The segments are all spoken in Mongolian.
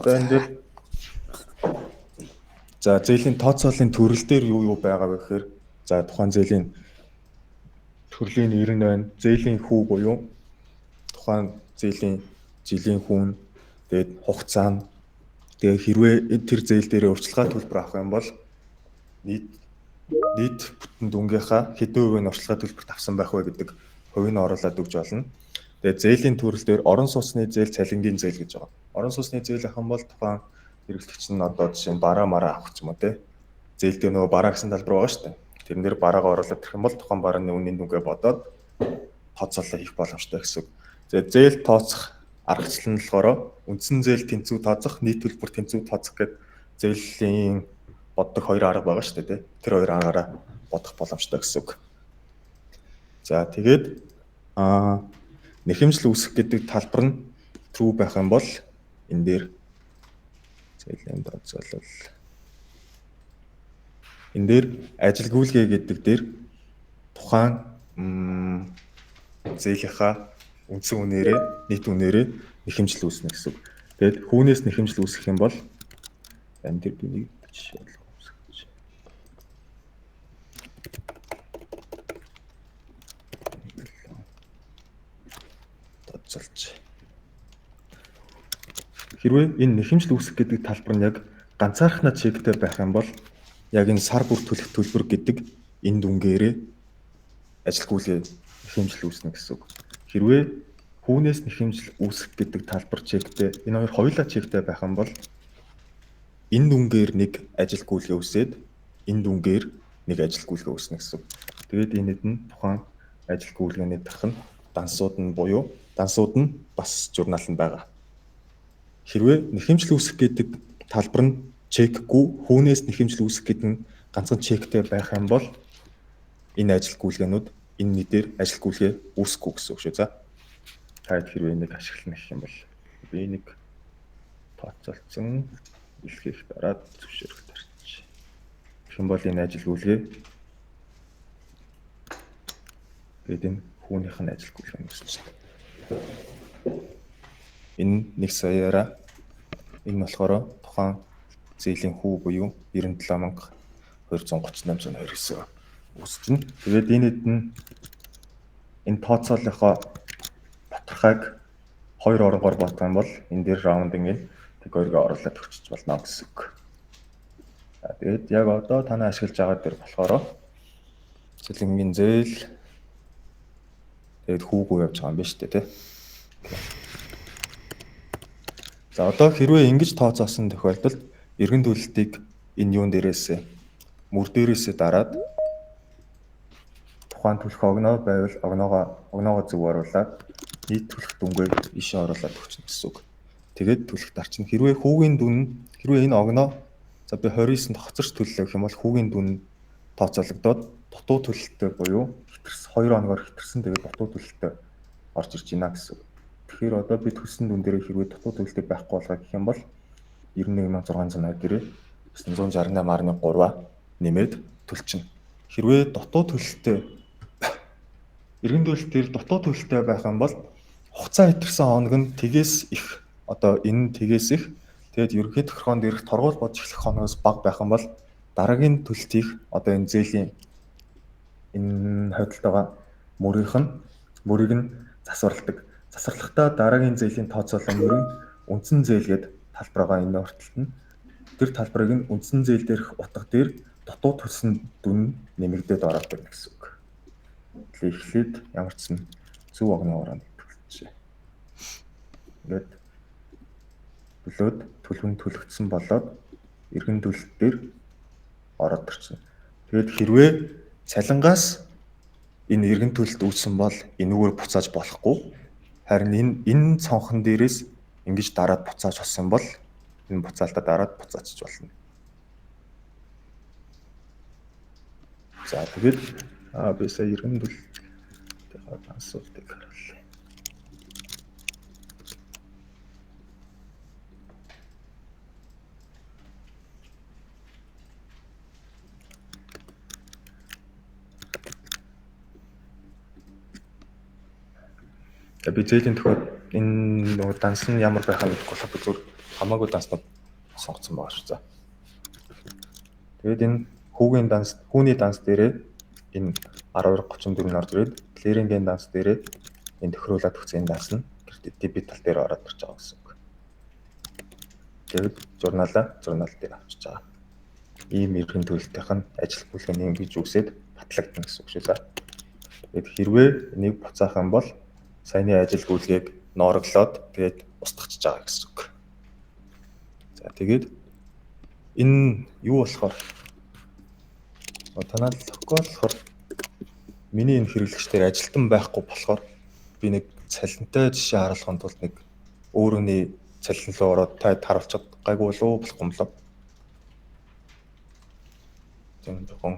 Одоо энэ дээр за зээлийн тооцооллын төрөл дээр юу байгаа вэ гэхээр за тухайн зээлийн төрлийн нэр нь байна. Зээлийн хүү буюу тухайн зээлийн жилийн хүүн, тэгээд хугацаа нь, тэгээд хэрвээ тэр зээл дээр урьдчилгаа төлбөр авах юм бол нийт бүтэн дүнгийнхаа хэдэн хувийн урьдчилгаа төлбөрт авсан байх вэ гэдэг хувийг нь оруулаад өгч болно. Тэгээд зээлийн төрөл дээр орон сууцны зээл, цалингийн зээл гэж байгаа. Орон сууцны зээл ах юм бол тухайн хэрэглэгч нь одоо жишээ нь бараа мараа авах юм уу те. Зээл дээр нөгөө бараа гэсэн талбар байгаа шүү дээ. Тэрэн дээр бараагаа оруулаад ирэх юм бол тухайн барааны үнийн дүнгээ бодоод тооцоолол хийх боломжтой гэсэн. Тэгээд зээл тооцох аргачлал нь болохоор үндсэн зээл тэнцүү тооцох, нийт төлбөр тэнцүү тооцох гэдэг зээлийн боддог хоёр арга байгаа шүү дээ. Тэр хоёр аргаараа бодох боломжтой гэсэн үг. За тэгээд нэхэмжил үүсэх гэдэг талбар нь true байх юм бол энэ дээр зээлийн тооцоолол энэ дээр ажилгүйгээ гэдэг дээр тухайн зээлийнхаа үндсэн үнээрээ нийт үнээрээ нэхэмжил үүснэ гэсэн үг. Тэгээд хүүнээс нэхэмжил үүсэх юм бол энэ дээр би нэг жишээ болгох гэж. Тооцоолж. Хэрвээ энэ нэхэмжил үүсэх гэдэг талбар нь яг ганцаархнаа чектэй байх юм бол яг энэ сар бүр төлөх төлбөр гэдэг энэ дүнгээрээ ажилгүйгээ нэхэмжил үүснэ гэсэн үг. Хэрвээ хүүнээс нэхэмжил үүсэх гэдэг талбар чектэй, энэ хоёр хоёулаа чектэй байх юм бол энэ дүнгээр нэг ажилгүйгээ үүсээд энэ дүнгээр нэг ажилгүйгээ үүснэ гэсэн үг. Тэгээд энэд нь тухайн ажилгүйгээний дахин дансууд нь буюу дансууд нь бас журнал нь байгаа. Хэрвээ нэхэмжил үүсэх гэдэг талбар нь чекгүй, хүүнээс нэхэмжил үүсэх гэдэг нь ганцхан чектэй байх юм бол энэ ажилгүйгэнүүд энэ нийтээр ажилгүйгээ үүсэхгүй гэсэн үг шүү. За таад хэрвээ нэг ашиглана гэх юм бол би нэг тооцоолсон илгээх дараад зөвшөөрөх тарч. Гэх юм бол энэ ажилгүйгээ гэдэг энэ хүүнийх нь ажилгүйгээ үүсчихсэн. Энэ 1 саяараа энэ болохоор тухайн зээлийн хүү буюу 97238 гэсэн үүсчихнэ. Тэгээд энэд нь энэ тооцооллынхоо батархайг хоёр оронгоор бодох юм бол энэ дээр раундинг тэг хоёроо оруулаад өгчөж болно гэсэн үг. За тэгээд яг одоо танай ашиглаж байгаа дээр болохоор цалингийн зээл тэгээд хүүгүү явж байгаа юм байна шүү дээ, тэ. За одоо хэрвээ ингэж тооцоосон тохиолдолд эргэн төлөлтийг энэ юун дээрээс мөр дээрээс дараад тухайн төлөх огноо байвал огноогоо зөв оруулаад нийт төлөх дүнгээ ишээ оруулаад өгчнө гэсэн үг. Тэгээд төлөх дарчин хэрвээ хүүгийн дүн хэрвээ энэ огноо за би 29-нд хоцорч төллөө гэх юм бол хүүгийн дүн тооцоологдоод дутуу төлөлттэй буюу 2 хоногор хэтэрсэн тэгээд дутуу төлөлттэй орж ирж байна гэсэн үг. Тэгэхээр одоо би төлсөн дүн дээр хэрвээ дутуу төлөлтөд байхгүй болгох гэх юм бол 91680 дээрээ 968.3 нэмээд төлчихнө. Хэрвээ дутуу төлөлтөд эргэн төлөлтөөр дутуу төлөлтөд байх юм бол хугацаа хэтэрсэн хоног нь тгээс их одоо энэ тгээс их тэгээд ерөнхий тохиргоонд ирэх торгуул бодож эхлэх хоногоос бага байх юм бол дараагийн төлөлтийг одоо энэ зээлийн энэ хойдолд байгаа мөрийг нь засварладаг. Засварлахдаа дараагийн зээлийн тооцоолол мөрийн үндсэн зээл гэдэг талбар байгаа энэ ортолт нь тэр талбарыг нь үндсэн зээл дээрх утга дээр дутуу төлсөн дүн нэмэгдээд ороод байна гэсэн үг. Тэгэхээр эхлээд ямар ч сан зөв огноогоор төлөвлөжээ. Ингээд төлөвн төлөгдсөн болоод эргэн төлөлт дээр ороод ирчихнэ. Тэгээд хэрвээ цалингаас энэ эргэн төлөлт үүссэн бол энэгээр буцааж болохгүй. Харин энэ цонхон дээрээс ингэж дараад буцааж болсон бол энэ буцаалтаа дараад буцаачиж болно. За тэгээд би сая эргэн төлөлтийн асуултыг харуулъя. Би зээлийн тохиолдолд энэ энэ нөгөө данс нь ямар байхаа мэдэхгүй болохоор би зүгээр хамаагүй данснууд сонгоцсон байгаа шүү. За. Тэгээд энэ хүүний данс дээрээ энэ 12:34 орж ирээд клирингийн данс дээрээ энэ тохируулаад өгсөн данс нь дебит тал дээр ороод ирж байгаа гэсэн үг. Тэгээд журнал дээр авчиж байгаа. Ийм эргэн төлөлтийнх нь ажил бүлгийн ингэж үсээд батлагдана гэсэн үг шүү. За. Тэгээд хэрвээ энийг буцаах юм бол саяны ажил гүйлгээг ноороглоод тэгээд устгachж байгаа гэсэн үг. За тэгээд энэ юу болохоор танаа логгүй болохоор миний энэ хэрэглэгчдэр ажилтан байхгүй болохоор би нэг цалинтай жишээ харуулахын тулд нэг өөрөөний цалин руу ороод тайд харуулчихад гайгүй болов болохгүй юм лөө. Тэгвэл жоохон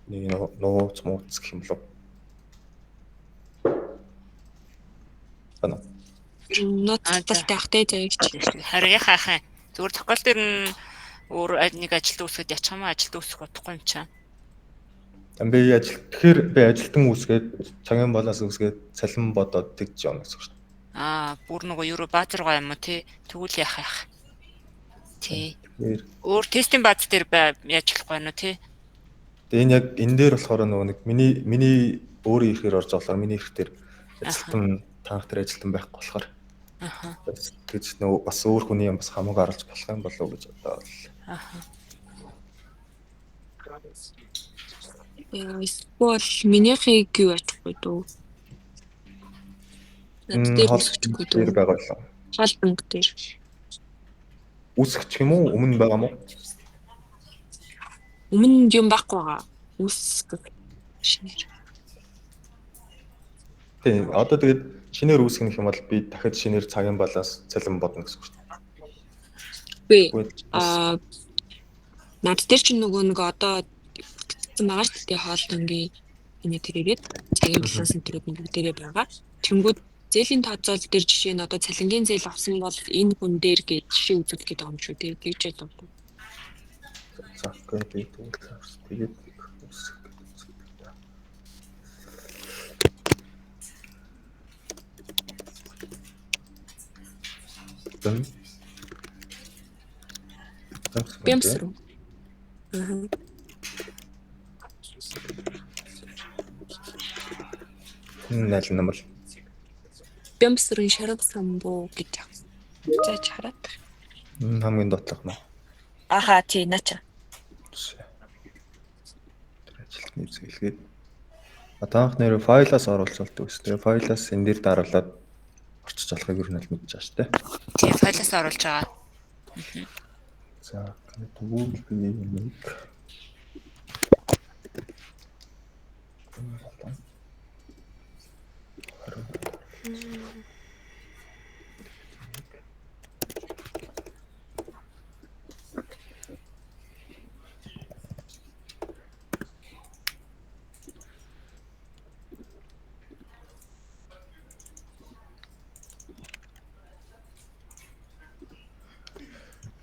нэг нууц гэх юм лөө. Бана. Ноцтой ахтай заяагч. Харин яхаа зүгээр тохиол дээр нь өөр нэг ажилд үүсгээд ячих юм ажилд үүсэх бодохгүй юм чам. Тэгэхээр би ажилтан үүсгээд цагийн болоос үүсгээд цалин бодоод тэгж явна гэсэн үг шүү. Бүр нөгөө евро бааз руугаа юм уу тий. Тэгвэл яах. Тий. Өөр тестийн бааз дээр яаж болохгүй нөө тий. Тэгээ энэ яг энэ дээр болохоор нөгөө нэг миний өөрийн ихээр орж болохоор миний ирэх дээр ажилтан танах дээр ажилтан байхгүй болохоор. Тэгж нөгөө бас өөр хүний юм бас хамаагүй оруулж болох юм болов уу гэж бодоод. Эсвэл минийхийг юу ачихгүй дөө. Тэр үсчихгүй дөө. Тэр байгаа л. Халбанг дээр. Үсгчих юм уу? Өмнө байгаа мó? Өмнө юм байхгүй байгаа. Үсгэх шинээр. Тийм. Одоо тэгээд шинээр үүсгэх юм бол би дахиад шинээр цагийн балаас цалин бодно гэсэн үг шүү дээ. Би над дээр ч нөгөө одоо бүтцэн байгаа шүү дээ хоолтонгийн энэ тэрээгээд цагийн баланс энтрүүд бүгдээрээ байгаа. Тэнгүүд зээлийн тооцоол дээр жишээ нь одоо цалингийн зээл авсан бол энэ хүн дээр гэж жишээ үзүүлэх гэдэг юм шүү дээ. Тэгж яа даа. За тэгээд тэгээд Бямсруу. Найл намал. Бямсрын шарав самбуу гэж зааж хараад. Хамгийн дотлох нь. Аха тий нача. Тэр ажилтны зөвлөгөөд таах нэр файлаас оруулж болдог ус. Тэгээ файлаас энэ дээр дараалаад орчиж болохыг юу нэг мэдчихэж шүү дээ. Тий, файлаас оруулж байгаа. За, тэгвэл би нэг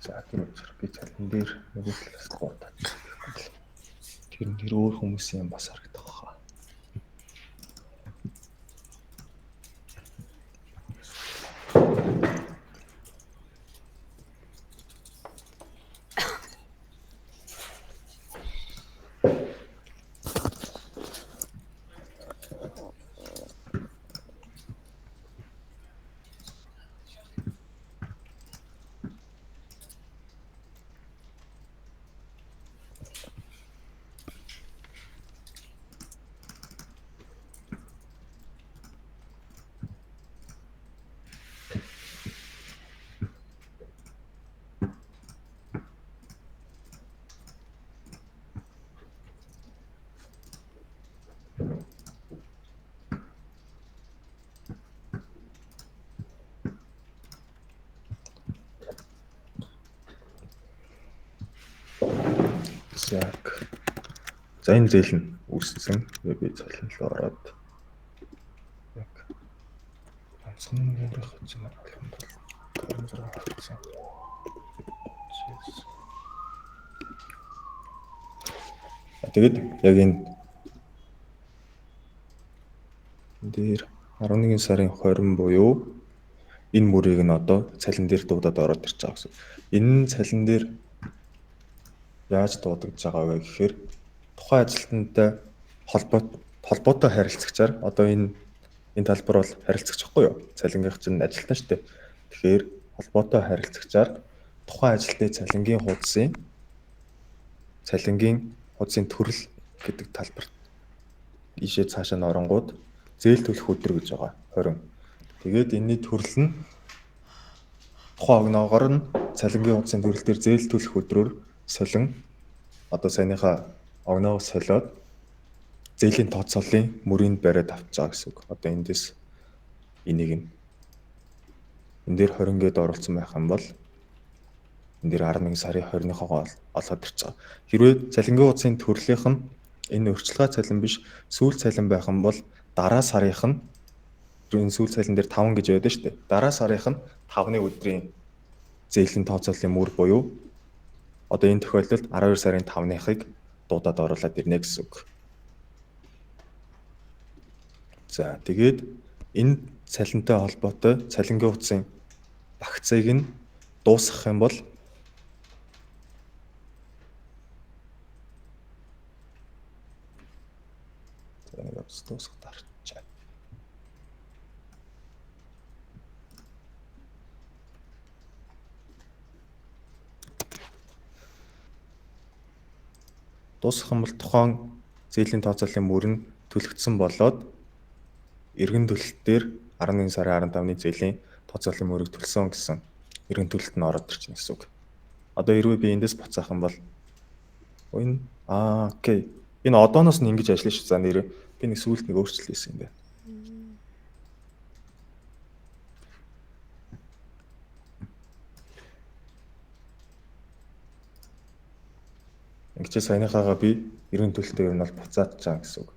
за тийм учраас би цалин дээр нөгөө талаас гуудаад тэр нэр өөр хүмүүсийн бас харагдах хаа. Яг за энэ зээл нь үүссэн. Тэгээ би цалин руу ороод яг онцгой өөрөөх хийж байгаа юм бол 26 болсон. Тэгээд яг энэ дээр 11 сарын 20 буюу энэ мөрийг нь одоо цалин дээр дуудаад ороод ирж байгаа гэсэн. Энэ цалин дээр яаж дуудагдж байгаа вэ гэхээр тухайн ажилтнтай холбоотой харилцагчаар одоо энэ талбар бол харилцагч байхгүй юу? Цалингийнх чинь ажилтан шүү дээ. Тэгэхээр холбоотой харилцагчаар тухайн ажилтны цалингийн хуудсын төрөл гэдэг талбарт ийшээ цаашаа нь оронгууд зээл төлөх өдөр гэж байгаа 20. Тэгээд энэний төрөл нь тухайн огноогоор нь цалингийн хуудсын төрөл дээр зээл төлөх өдрөөр солин одоо саяныхаа огноог солиод зээлийн тооцооллын мөрийг бариад авч байгаа гэсэн үг. Одоо эндээс энийг нь энэ дээр 20 гээд оруулсан байх юм бол энэ дээр 11 сарын 20-ныхоо олоод ирж байгаа. Хэрвээ цалингийн хуудсын төрлийнх нь энэ өрчлөгөө цалин биш сүүл цалин байх юм бол дараа сарынх нь энэ сүүл цалин дээр 5 гэж байдаг шүү дээ. Дараа сарынх нь 5-ны өдрийн зээлийн тооцооллын мөр буюу одоо энэ тохиолдолд 12 сарын 5-ныхыг дуудаад оруулаад ирнэ гэсэн үг. За тэгээд энэ цалинтай холбоотой цалингийн хуудсын багцыг нь дуусгах юм бол дуусгах дарчаа. Дуусгах юм бол тухайн зээлийн тооцооллын мөр нь төлөгдсөн болоод эргэн төлөлт дээр 11 сарын 15-ны зээлийн тооцооллын мөрийг төлсөн гэсэн эргэн төлөлт нь ороод ирчихнэ гэсэн үг. Одоо хэрвээ би эндээс буцаах юм бол энэ окей. Энэ одооноос нь ингэж ажиллана шүү. За нэр би нэг сүүлд нэг өөрчлөлт хийсэн юм байна. Ингэж саяныхаагаа би эргэн төлөлтөөр ер нь бол буцааж чаана гэсэн үг.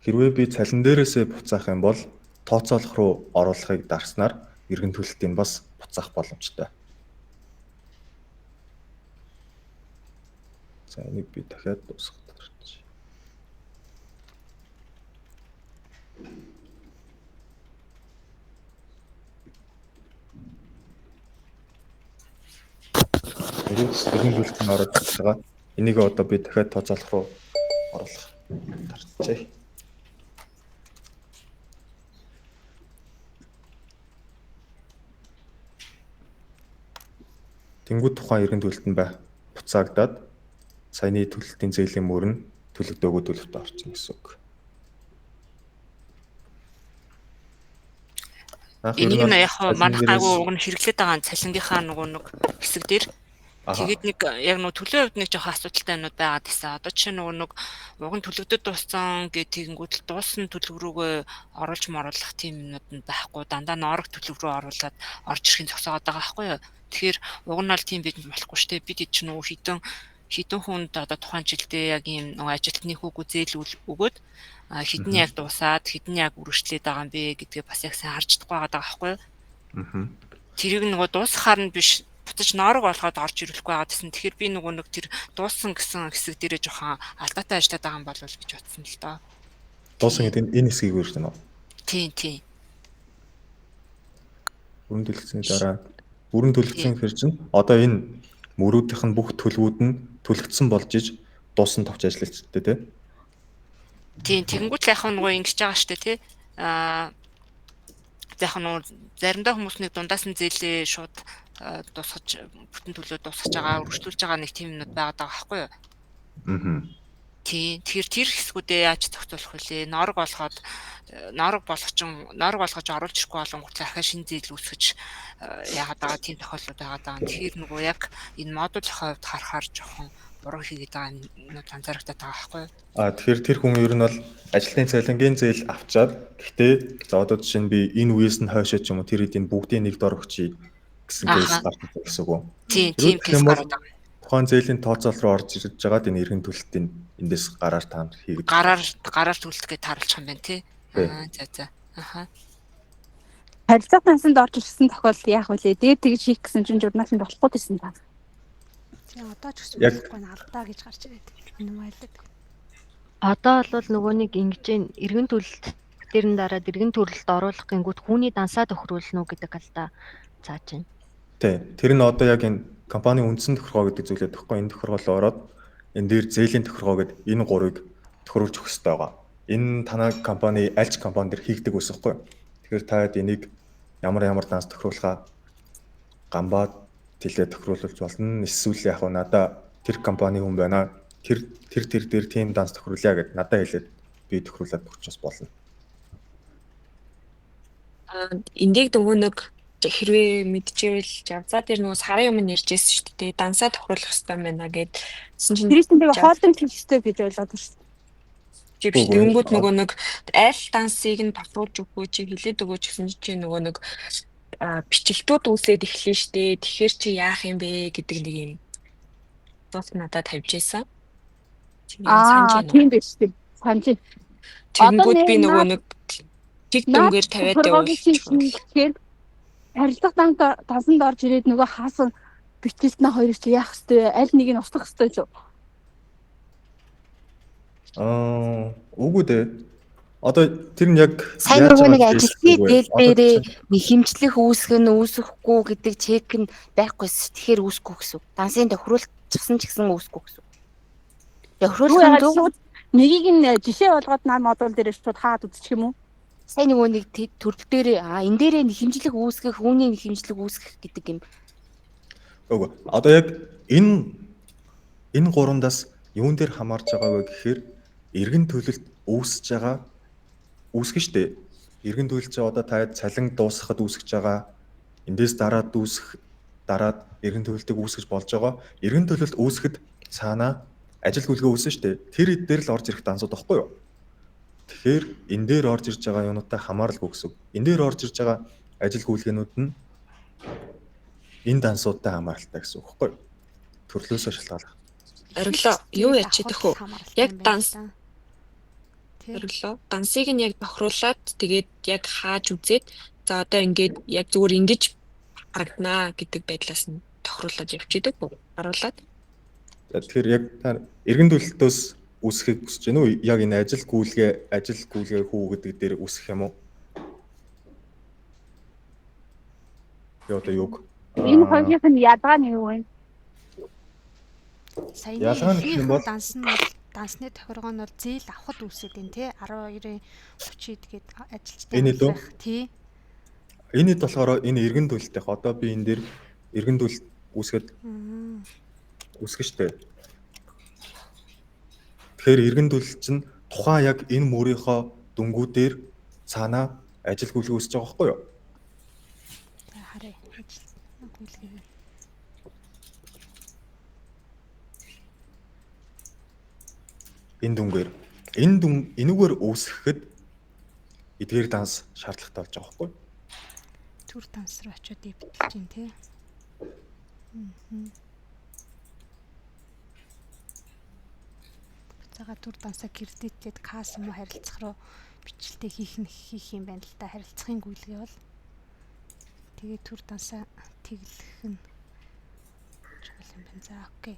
Хэрвээ би цалин дээрээсээ буцаах юм бол тооцоолох руу оруулахыг дарснаар эргэн төлөлтийг бас буцаах боломжтой. За энийг би дахиад дуусгах гэж. Эргэн төлөлтөнд ороод ирж байгаа. Энийг одоо би дахиад тооцоолох руу оруулах дарчээ. Тэнгүүд тухайн эргэн төлөлтөнд буцаагдаад саяны төлөлтийн зээлийн мөр нь төлөгдөөгөө төлөвт орчихно гэсэн үг. Энийг нь яг манайхаагүй уг нь хэрэглээд байгаа цалингийнхаа нөгөө нэг хэсэг дээр тэгээд нэг яг нөгөө төлөө хувьд нэг жоохон асуудалтай юмуд байгаад байсан. Одоо чинь нөгөө нэг уг нь төлөгдөд дууссан гэтэнгүүтэл дууссан төлөв рүүгээ оруулж моруулах тийм юмуд нь байхгүй. Дандаа норог төлөв рүү оруулаад орж ирэхин зогсоогоод байгаа байхгүй юу? Тэгэхээр уг нь бол тийм бидэн болохгүй шүү дээ. Бид чинь нөгөө хитэн хүнд одоо тухайн жилдээ яг ийм нөгөө ажилтны хүүгүү зээл өгөөд хитэн яг дуусаад хитэн яг үргэлжлээд байгаа юм бэ гэдгээ бас яг сайн харж чадахгүй байгаа байхгүй юу? Тэрийг нөгөө дуусгахаар нь биш буцаж норог болгоод орж ирэхгүй байгаа гэсэн. Тэгэхээр би нөгөө нэг тэр дууссан гэсэн хэсэг дээрээ жоохон алдаатай ажиллаад байгаа юм болов уу гэж бодсон л доо. Дууссан гэдэг энэ хэсгийг үрж байна уу? Тийм. Бүрэн төлөвлөсний дараа бүрэн төлөвлөсөн хэр чинь одоо энэ мөрүүдийнх нь бүх төлөвүүд нь төлөгдсөн болж иж дууссан товч ажиллаж тээ. Тийм тэгэнгүүт л яг нөгөө ингэж байгаа штэ тий. Яг нөгөө заримдаа хүмүүс нэг дундаас нь зээлээ шууд дуусгаж бүтэн төлөө дуусгаж байгаа өргөжлүүлж байгаа нэг тийм юмнууд байгаад байгаа байхгүй юу? Тийм. Тэр хэсгүүдээ яаж зохицуулах вүлээ? Норог болгож оруулж ирэхгүй болонгот ахаа шинэ зээл үүсгэж яагаад байгаа тийм тохиолдол байгаад байгаа. Тэгэхээр нөгөө яг энэ модулийн хувьд харахаар жоохон буруу хийгээд байгаа юмнууд анзаарэгдээд байгаа байхгүй юу? Тэгэхээр тэр хүн ер нь бол ажилтны цалингийн зээл авчаад гэхдээ за одоо жишээ нь би энэ үеэс нь хойшоо ч юм уу тэр эдийн бүгдийн нэг дор өгчий гэсэн кейс гарч ирсэн гэсэн үг. Тийм кейс гараад байгаа. Тухайн зээлийн тооцоол руу орж ирж байгаад энэ эргэн төлөлтийн эндээс гараар таанд хийгээд гараар төлөлтгээ тааруулчих юм байна тий. За. Харилцаа тансанд орж ирсэн тохиолдолд яах вэ? Дээр тэгж хийх гэсэн чинь журналд болохгүй байсан та. Тийм одоо ч гэсэн болохгүй алдаа гэж гарч ирээд байна. Энэ майлдаг. Одоо бол нөгөө нэг ингэж эргэн төлөлт дээрэн дараад иргэн төрөлд оруулах гингүүд хүүний дансаа тохируулна уу гэдэг алдаа цааж байна. Тий. Тэр нь одоо яг энэ компани үндсэн тохиргоо гэдэг зүйлээ төгөхгүй энэ тохиргоолоо ороод энэ дээр зээлийн тохиргоо гэдэг энэ гурыг тохируулж өгөх хэрэгтэй байгаа. Энэ танай компани аль ч компани дээр хийгдэг ус ихгүй. Тэгэхээр таад энийг ямар данс тохируулахаа гамбаа тэлээ тохируулж болно. Эсвэл яг надаа тэр компани хүн байна. Тэр дээр тийм данс тохируулъя гэд надад хэлээд би тохируулаад өгч болно. Эндийг нөгөө нэг хэрвээ мэдчихвэл жавзаа дээр нөгөө сарын өмнө ярьжсэн шүү дээ. Дансаа тохируулах хэрэгтэй байна гэдсэн чинь Тэрээс нэг хоолтон хийх хэрэгтэй гэж ойлгоод байна шүү. Жибш тэнгүүд нөгөө нэг аль дансыг нь тохируулж өгөө чи хэлээд өгөөч гэсэн чинь нөгөө нэг бичлэгтүүд үүсээд эхлэн штэ. Тэгэхээр чи яах юм бэ гэдэг нэг юм зов надад тавьж ийсэн. Тийм биш тийм. Санаж. Тэнгүүд би нөгөө нэг тэг дүнгээр тавиад тэгэхээр харилцах дансанд орж ирээд нөгөө хаасан бичлэгтнээ хоёр чи яах вэ? Аль нэг нь устгах хэрэгтэй шүү. Үгүй дээ. Одоо тэр нь яг сайн нөгөө нэг ажилтны дэлбэрээ нэг хэмжлэх үүсгэх нь үүсэхгүй гэдэг чек нь байхгүйс тэгэхээр үүсэхгүй гэсэн. Дансын тохируулчихсан ч гэсэн үүсэхгүй гэсэн. Тохируулах нь нэгийг нь жишээ болгоод нам модуль дээр шууд хаад үзчих юм уу? Сайн нөгөө нэг төрөл дээр энэ дээрээ нэг хэмжлэх үүсгэх, үүний нэг хэмжлэх үүсгэх гэдэг юм. Үгүй. Одоо яг энэ гурвандаас юун дээр хамаарч байгаа вэ гэхээр эргэн төлөлт үүсгэж штэ. Эргэн төлөлт чи одоо та цалин дуусгахад үүсгэж байгаа. Эндээс дараад эргэн төлөлтийг үүсгэж болж байгаа. Эргэн төлөлт үүсгэхэд цаанаа ажил гүйлгээ үүснэ штэ. Тэр дээр л орж ирэх дансууд баггүй юу? Тэгэхээр энэ дээр орж ирж байгаа юунуудтай хамааралгүй гэсэн. Энэ дээр орж ирж байгаа ажил гүйлгээнүүд нь энэ дансуудтай хамааралтай гэсэн үг баггүй юу? Төрлөөсөө шалтгаалах. Ориглоо юу яач идэх вэ? Яг данс. Ориглоо. Дансыг нь яг тохируулаад тэгээд яг хааж үзээд за одоо ингээд яг зүгээр ингэж харагданаа гэдэг байдлаас нь тохируулаад явчихдаг уу? Харуулаад. Тэгэхээр яг та эргэн төлөлтөөс үүсгэхийг хүсэж байна уу? Яг энэ ажил гүйлгээ хүү гэдэг дээр үүсгэх юм уу? Яа одоо юг? Энэ хоёрын нь ядгаа нь юу вэ? Саяны дансны тохиргоо нь бол зээл авахд үүсээд байна тий 12-ын 30-д гээд ажилчтай тий. Энэд болохоор энэ эргэн төлөлтийнх одоо би энэ дээр эргэн төлөлт үүсгэж штэ. Тэгэхээр эргэн төлөлт чинь тухайн яг энэ мөрийнхөө дүнгуудээр цаанаа ажил гүйлгээ үүсэж байгаа байхгүй юу? Харъя. Ажил гүйлгээ. Энүүгээр үүсгэхэд эдгээр данс шаардлагатай болж байгаа байхгүй юу? Түр данс руу очиод ивдэлж чинь тий. Цагаа түр дансаа кредитэд касс юм харилцах руу бичлэлтэй хийх юм байна л да. Харилцахын гүйлгээ бол тэгээ түр дансаа тэглэх нь чухал юм байна. За окей.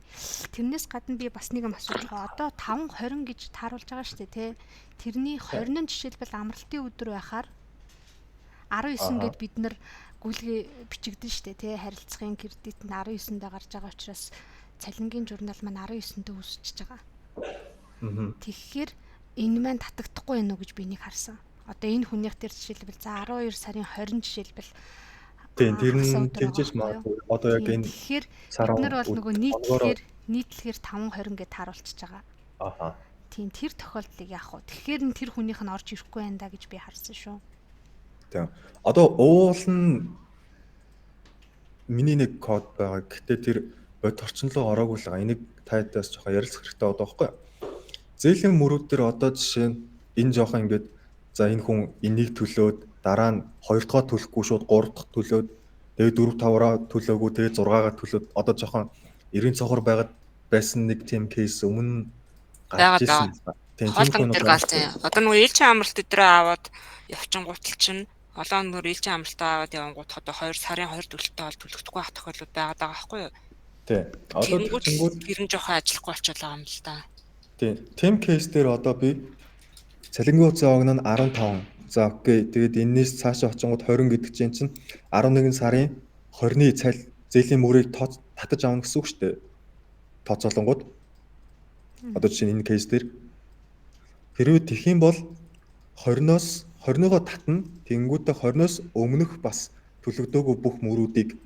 Тэрнээс гадна би бас нэг юм асууж байгаа. Одоо 5:20 гэж тааруулж байгаа шүү дээ тий. Тэрний 20 нь жишээлбэл амралтын өдөр байхаар 19 гээд бид нар гүйлгээ бичигдэн шүү дээ тий. Харилцахын кредит нь 19-нд гарч байгаа учраас цалингийн журнал маань 19-нд үүсчихэж байгаа. Тэгэхээр энэ маань татагдахгүй байна уу гэж би нэг харсан. Одоо энэ хүнийх дээр жишээлбэл за 12 сарын 20 жишээлбэл тийм тэр нь тэгжиж магадгүй. Одоо яг энэ тэгэхээр бид нар бол нөгөө нийтлэхээр 5:20 гэж тааруулчихж байгаа. Тийм тэр тохиолдлыг яах вэ? Тэгэхээр нь тэр хүнийх нь орж ирэхгүй байна да гэж би харсан шүү. Тийм. Одоо уул нь миний нэг код байгаа. Гэхдээ тэр бод орчин руу ороогүй л байгаа. Энийг тайтаас жоохон ярилцах хэрэгтэй байгаа байхгүй юу? Зээлийн мөрүүд дээр одоо жишээ нь энэ жоохон ингээд за энэ хүн энийг төлөөд дараа нь 2 дахь төлөхгүй шууд 3 дахь төлөөд тэгээ 4 5-аараа төлөөгүй тэгээ 6-аагаа төлөөд одоо жоохон 90 цохор байгаад байсан нэг тийм кейс өмнө гарч ирсэн. Тийм тэр галзсан. Одоо нөгөө ээлжийн амралт өдрөө аваад явчихгуутал чинь олон өнөр ээлжийн амралтаа аваад явангууд одоо 2 сарын 20 төлөлтөө бол төлөгдөхгүй байх тохиолдол байгаад байгаа байхгүй юу? Тийм. Одоо төлөнгүүд гэр нь жоохон ажиллахгүй болчихлоо юм л да. Тийм. Тим кейс дээр одоо би цалингийн хугацаа огно нь 15 За окей. Тэгээд энэс цаашаа очингууд 20 гэдэг чинь 11 сарын 20-ны зээлийн мөрийг татаж авна гэсэн үг шүү дээ. Тооцоолонгууд. Одоо жишээ нь энэ кейс дээр хэрвээ тэгэх юм бол 20-оос 20-ныгоо татна. Тэнгүүтээ 20-оос өмнөх бас төлөгдөөгүй бүх мөрүүдийг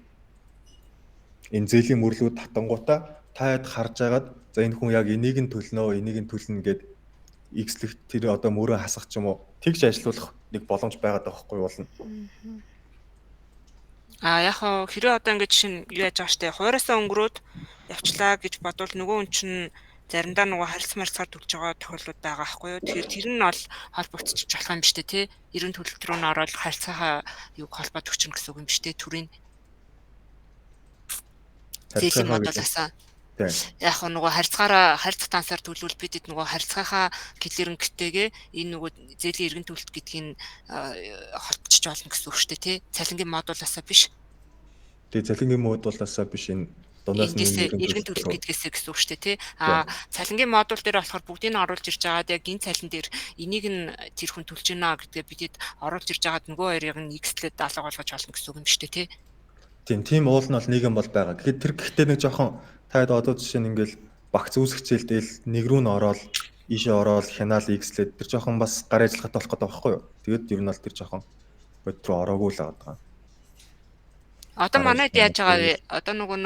энэ зээлийн мөрлүүд татангуудаа таад харж агаад за энэ хүн яг энийг нь төлнө, энийг нь төлнө гэд X-лэх тэр одоо мөрөө хасах ч юм уу тэгж ажилуулах нэг боломж байгаад байгаа байхгүй болно. Яг хэрэг одоо ингэж шин юу яаж байгаа штэ хуураасаа өнгөрөөд явчлаа гэж бодвол нөгөө хүн чинь заримдаа нөгөө харилцаар төлж байгаа тохиолдлууд байгаа байхгүй юу. Тэгэхээр тэр нь бол холбогдчих болох юм биш үү те. Эргэн төлөлт рүү н ороод харилцаагаа юг холбоод өгчнө гэсэн үг юм биш үү төрийн зээлийн модулаасаа. Яг нөгөө харилцах тансаар төлөвлөл бидэд нөгөө харилцаахаа гэлэрэнгэтэйгээ энэ нөгөө зээлийн эргэн төлөлт гэдгийг холбогдчих болно гэсэн үг шүү дээ тий. Цалингийн модулаасаа биш. Тэгээ цалингийн модулаасаа биш энэ дундаас нь эргэн төлөлт гэдгээсээ гэсэн үг шүү дээ тий. Цалингийн модуль дээр болохоор бүгдийг нь оруулж ирж байгаад яг энэ цалин дээр энийг нь тэр хүн төлж гинэ гэдгээ бидэд оруулж ирж байгаад нөгөө хоёрыг нь X-лээд 70 болгож болно гэсэн үг юм шүү дээ тий. Тийм уул нь бол нийгэм бол байгаа. Тэгэхээр тэр гэхдээ нэг жоохон таад одоо жишээ нь ингээл багц үүсгэх хичээлдэл нэг рүү н ороод ийшээ ороод хянаал X-лээд тэр жоохон бас гар ажиллахад болох гэдэг байхгүй юу. Тэгээд ер нь бол тэр жоохон бод руу ороогүй л байгаа. Одоо манайд яаж байгаа вэ? Одоо нөгөө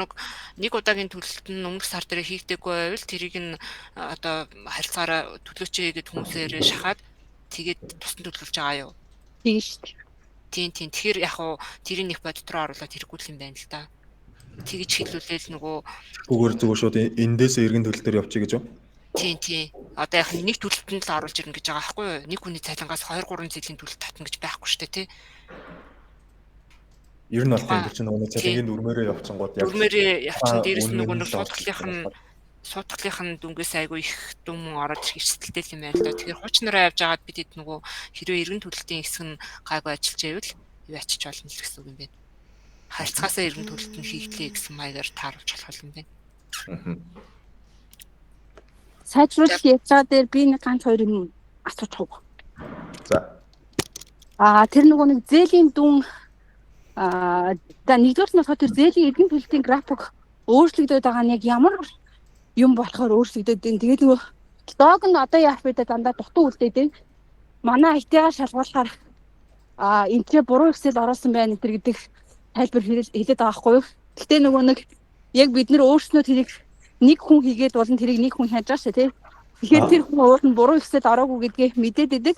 нэг удаагийн төлөлт нь өмнөх сар дээр хийгдэггүй байвал тэрийг нь одоо харилцаараа төлөөчэй гэд хүмүүсээр шахаад тэгээд тусдан төлөвлөж байгаа юу? Тийм шүү дээ. Тийм. Тэгэхээр яг хуу тэрийг нэг бодит руу оруулаад хэрэггүй юм байна л да. Тэгж хэлүүлээл нөгөө зүгээр зүгээр шууд эндээсээ эргэн төлөлт төр явчих гэж юу? Тийм. Одоо яг нэг төлөлтөнд л оруулж ирнэ гэж байгаа байхгүй юу? Нэг хүний цалингаас 2 3 жилийн төлөлт татна гэж байхгүй шүү дээ тий. Ер нь бол тийм чинь нөгөө цалингийн дүрмээрээ явчихгууд яг дүрмээрээ явчихсан дээрээс нөгөө суудгалынх нь дүнгээс айгүй их дүм ороод ирчихсэлтэй юм байна л да. Тэгэхээр хуучнараа явж байгаад бид хэд нөгөө хэрвээ эргэн төлөлтийн хэсэг нь гайгүй ажиллаж байвал юу ачиж болно л гэсэн үг юм байна. Харилцаасаа эргэн төлөлт нь хийгдлээ гэсэн маягаар тааруулж болох юм байна. Сайжруулах явцаа дээр би нэг ганц хоёр юм асууж байгаа. За. Тэр нөгөө нэг зээлийн дүн нэгдүгээр нь болохоор тэр зээлийн эргэн төлөлтийн график өөрчлөгдөд байгаа нь яг ямар юм болохоор өөрчлөгдөд байна. Тэгээд нөгөө лог нь одоо яах вэ дандаа дутуу үлдээдэг. Манай IT-гаа шалгуулахаар энэ ч буруу Excel оруулсан байна гэдэг тайлбар хэлээд байгаа байхгүй юу. Гэхдээ нөгөө нэг яг бид нэр өөрснөө тэрийг нэг хүн хийгээд болон тэрийг нэг хүн хийж байгаа шүү тий. Тэгэхээр тэр хүн өөр нь буруу Excel ороогүй гэдгийг мэдээд идэг.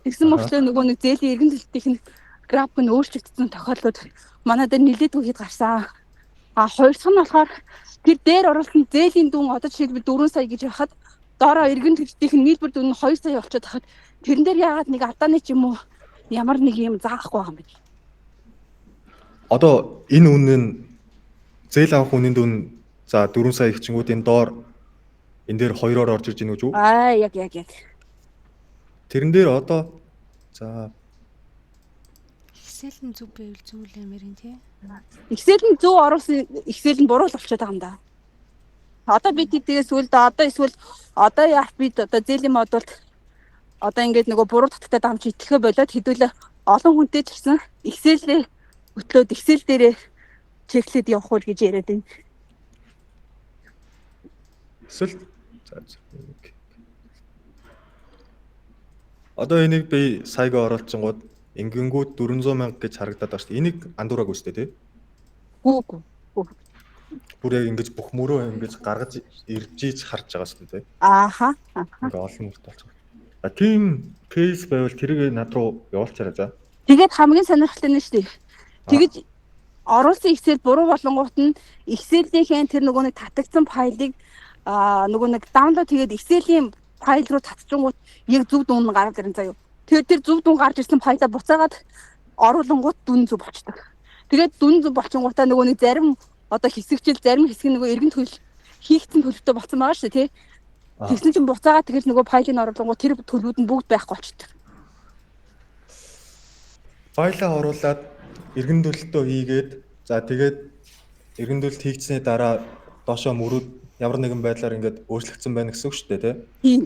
Тэгсэн мөртлөө нөгөө нэг зээлийн эргэн төлөлтийн график нь өөрчлөгдсөн тохиолдлууд манай дээр нэлээдгүй хэд гарсан. Хоёр дахь нь болохоор тэр дээр оруулсан зээлийн дүн одоо жишээлбэл 4 сая гэж байхад доороо эргэн төлөлтийн нийлбэр дүн нь 2 сая болчиход хахад тэрэн дээр яагаад нэг алдааны ч юм уу ямар нэг юм заахгүй байгаа юм бэ? Одоо энэ үнэ нь зээл авах үнийн дүн за 4 сая ихчингүүд энэ доор энэ дээр 2-оор орж ирж гинэ гэж үү? Яг. Тэрэн дээр одоо за Excel нь зөв байвал зүйл амар юм тий. Excel нь зөв оруулсан Excel нь буруу л болчиход байгаа юм да. Одоо бид тэгээс үлд эсвэл яах бид одоо зээлийн модулд одоо ингээд нөгөө буруу татгатад амж итгэхэ болоод хэдүүлээ олон хүнтэй ч гэсэн Excel-ээ хөтлөөд Excel дээрээ чеклээд явах уу гэж яриад байна. Эсвэл одоо энийг би саяга оруулчихгод ингэнгүүт 400 мянга гэж харагдаад байна шүү дээ. Энийг андуураагүй шүү дээ тий. Үгүй. Бүр яг ингэж бүх мөрөө ингэж гаргаж ирж ийж харж байгаа шүү дээ тий. Ааха. Ингээ олон мөрт болчихсон. Тийм кейс байвал тэрийг над руу явуулчаарай за. Тэгээд хамгийн сонирхолтой нь шүү дээ. Тэгэж оруулсан Excel буруу болонгууд нь Excel-ийн тэр нөгөө нэг татагдсан файлыг нөгөө нэг даунлоод тэгээд Excel-ийн файл руу татчихгууд яг зөв дүн нь гараад ирэн заяа. Тэгээд тэр зөв дүн гарч ирсэн файлаа буцаагаад оруулангууд дүн зөв болчдөг. Тэгээд дүн зөв болчингуудаа нөгөө нэг зарим одоо хэсэгчл зарим хэсэг нөгөө эргэн төлөв хийгдсэн төлөвтэй болсон байгаа шүү дээ тий. Тэгсэн чинь буцаагаад тэгэл нөгөө файлыг оруулангууд тэр төлөвүүд нь бүгд байхгүй болчдөг. Файлаа оруулаад эргэн төлөлтөө хийгээд за тэгээд эргэн төлөлт хийгдсэний дараа доошоо мөрүүд ямар нэгэн байдлаар ингээд өөрчлөгдсөн байна гэсэн үг шүү дээ тий.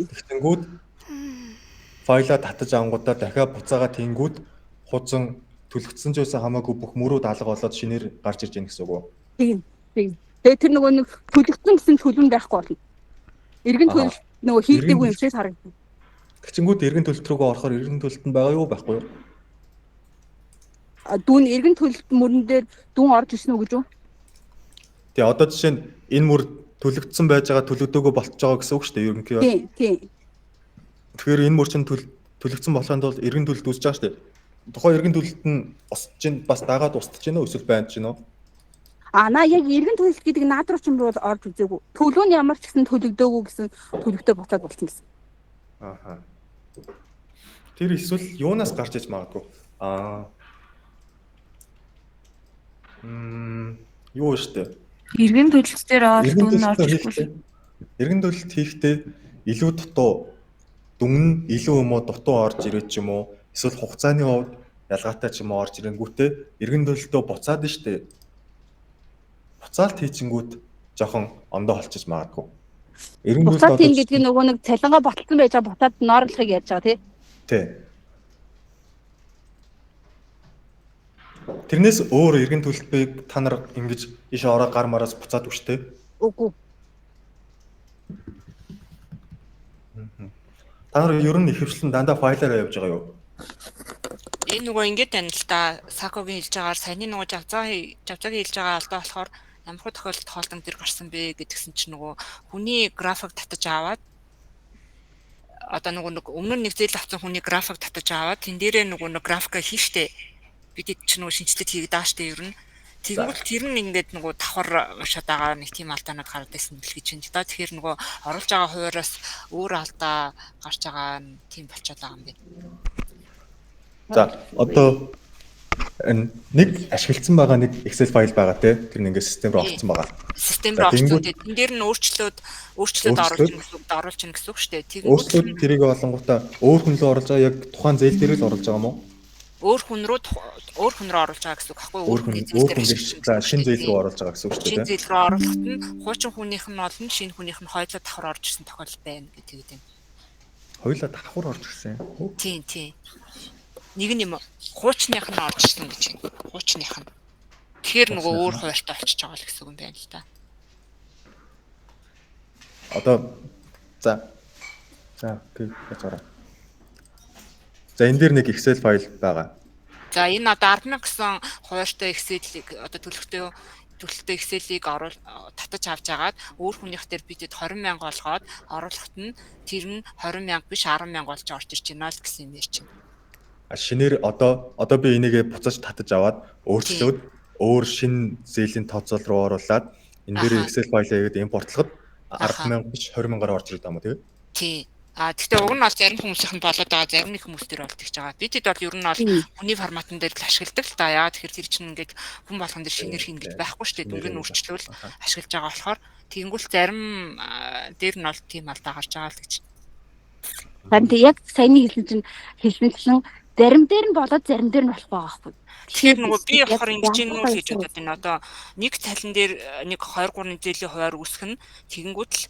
Тэгтэнгүүд файлаа татаж авангуудаа дахиад буцаага тэнгүүд хузан түлхэгдсэн ч байсан хамаагүй бүх мөрүүд алга болоод шинээр гарч ирж ийн гэсэн үг үү? Тийм. Тэгээ тэр нөгөө нэг төлөгдсөн гэсэн төлөв байхгүй болно. Иргэн төлөлт нөгөө хийдэггүй юм шиг харагдана. Тэгчингүүд эргэн төлөлт рүүгээ орохоор эргэн төлөлт нь байгаа юу байхгүй юу? Дүүн эргэн төлөлт мөрөн дээр дүүн орж ирсэн үү гэж үү? Тэгээ одоо жишээ нь энэ мөр төлөгдсөн байж байгаа төлөгдөөгөө болчихж байгаа гэсэн үг шүү дээ ерөнхийдөө. Тийм. Тэгэхээр энэ мөр чинь төлөгдсөн болохын тулд эргэн төлөлт үүсэж байгаа шүү дээ. Тухайн эргэн төлөлт нь усч чинь бас дагаад устж гинэ эсвэл байна ч гинэ. На яг эргэн төлөлт гэдэг наад руу ч юм бол орж үзээгүй. Төлөө нь ямар ч гэсэн төлөгдөөгүй гэсэн төлөвтэй буцаад болсон гэсэн. Ааха. Тэр эсвэл юунаас гарч иж магадгүй. Юу штэ. Иргэн төлөлт дээр орж дүн нь орж ирэхгүй. Эргэн төлөлт хийхдээ илүү дутуу дүн нь илүү юм уу дутуу орж ирээд ч юм уу эсвэл хугацааны хувьд ялгаатай ч юм уу орж ирэнгүүтээ эргэн төлөлтөө буцаад нь штэ. Буцаалт хийчингүүд жоохон ондоо болчих магадгүй. Эргэн төлөлт буцаад тийм гэдэг нь нөгөө нэг цалингаа ботсон байж байгаа буцаад ноорлохыг ярьж байгаа тий. Тий. Тэрнээс өөр эргэн төлөлтийг та нар ингэж иш ороо гар мараас буцаад өгчтэй. Үгүй. Та нар ер нь ихэвчлэн дандаа файлаараа явж байгаа юу? Энэ нөгөө ингэж тань л та Сакогийн хэлж байгаагаар саяны нөгөө жавцаагийн хэлж байгаа алдаа болохоор ямар хөө тохиолдолд хоолтон дээр гарсан бэ гэдгсэн чинь нөгөө хүний график татаж аваад одоо нөгөө өмнө нь нэг зээл авсан хүний график татаж аваад тэн дээрээ нөгөө графика хийштэй бид чинь нөгөө шинжилгээ хийгээд байгаа штэ ер нь тэгвэл тэр нь ингээд нөгөө давхар уншаад байгаа нэг тийм алдаанууд гараад байсан л гэж байна. Тэгэхээр нөгөө оруулж байгаа хуваараас өөр алдаа гарч байгаа нь тийм болчиход байгаа юм байна. За одоо нэг ашигласан байгаа нэг Excel файл байгаа те тэр нь ингээд систем рүү орсон байгаа. Систем рүү орсон. Тэн дээр нь өөрчлөлт оруулж ийн гэсэн үг шүү дээ. Өөрчлөлт тэрийг олонгуудаа өөр хүн рүү оруулж байгаа яг тухайн зээл дээр л оруулж байгаа юм уу? Өөр хүн рүү оруулж байгаа гэсэн үг байхгүй юу? Өөр хүн шинэ зээл рүү оруулж байгаа гэсэн үг шүү дээ. Шинэ зээл рүү оруулахад нь хуучин хүнийх нь олон шинэ хүнийх нь хоёулаа давхар орж ирсэн тохиолдол байна гэдэг юм. Хоёулаа давхар орж ирсэн. Тийм. Нэг нь юм хуучных нь орж ирсэн гэж байна. Хуучных нь. Тэгэхээр нөгөө өөр хуваартай болчихж байгаа л гэсэн үг юм байна л да. Одоо за тэг яцаараа. За энэ дээр нэг Excel файл байгаа. За энэ одоо 10,000 гэсэн хуваартай Excel-ийг одоо төлөлтөө Excel-ийг татаж авч агаад өөр хүнийх дээр бидэд 20,000 болгоод оруулахад нь тэр нь 20,000 биш 10,000 болж орж ирж байна л гэсэн юм ярьж байна. Шинээр одоо би энийгээ буцаж татаж аваад өөрчлөөд өөр шинэ зээлийн тооцоол руу оруулаад энэ дээр Excel файлаа игээд импортлоход 10,000 биш 20,000-аар орж ирдэг юм уу тийм? Тий. Гэхдээ уг нь бол зарим хүмүүсийнх нь болоод байгаа, зарим нэг хүмүүс дээр болдог ч байгаа. Бидэд бол ер нь бол хүний форматн дээр л ашигладаг л та. Яагаад тэгэхээр тэр чинь ингээд хүн болгон дээр шинээр хийнэ гэж байхгүй шүү дээ. Дүнгийн өөрчлөлт ашиглаж байгаа болохоор тэгэнгүүт зарим дээр нь бол тийм алдаа гарч байгаа л гэж. Харин яг саяны хэлсэн зарим дээр нь болоод зарим дээр нь болохгүй байгаа байхгүй. Тэгэхээр нөгөө би болохоор ингэж юм уу гэж бодоод байна. Одоо нэг цалин дээр нэг 2-3 зээлийн хуваар үүсэх нь тэгэнгүүт л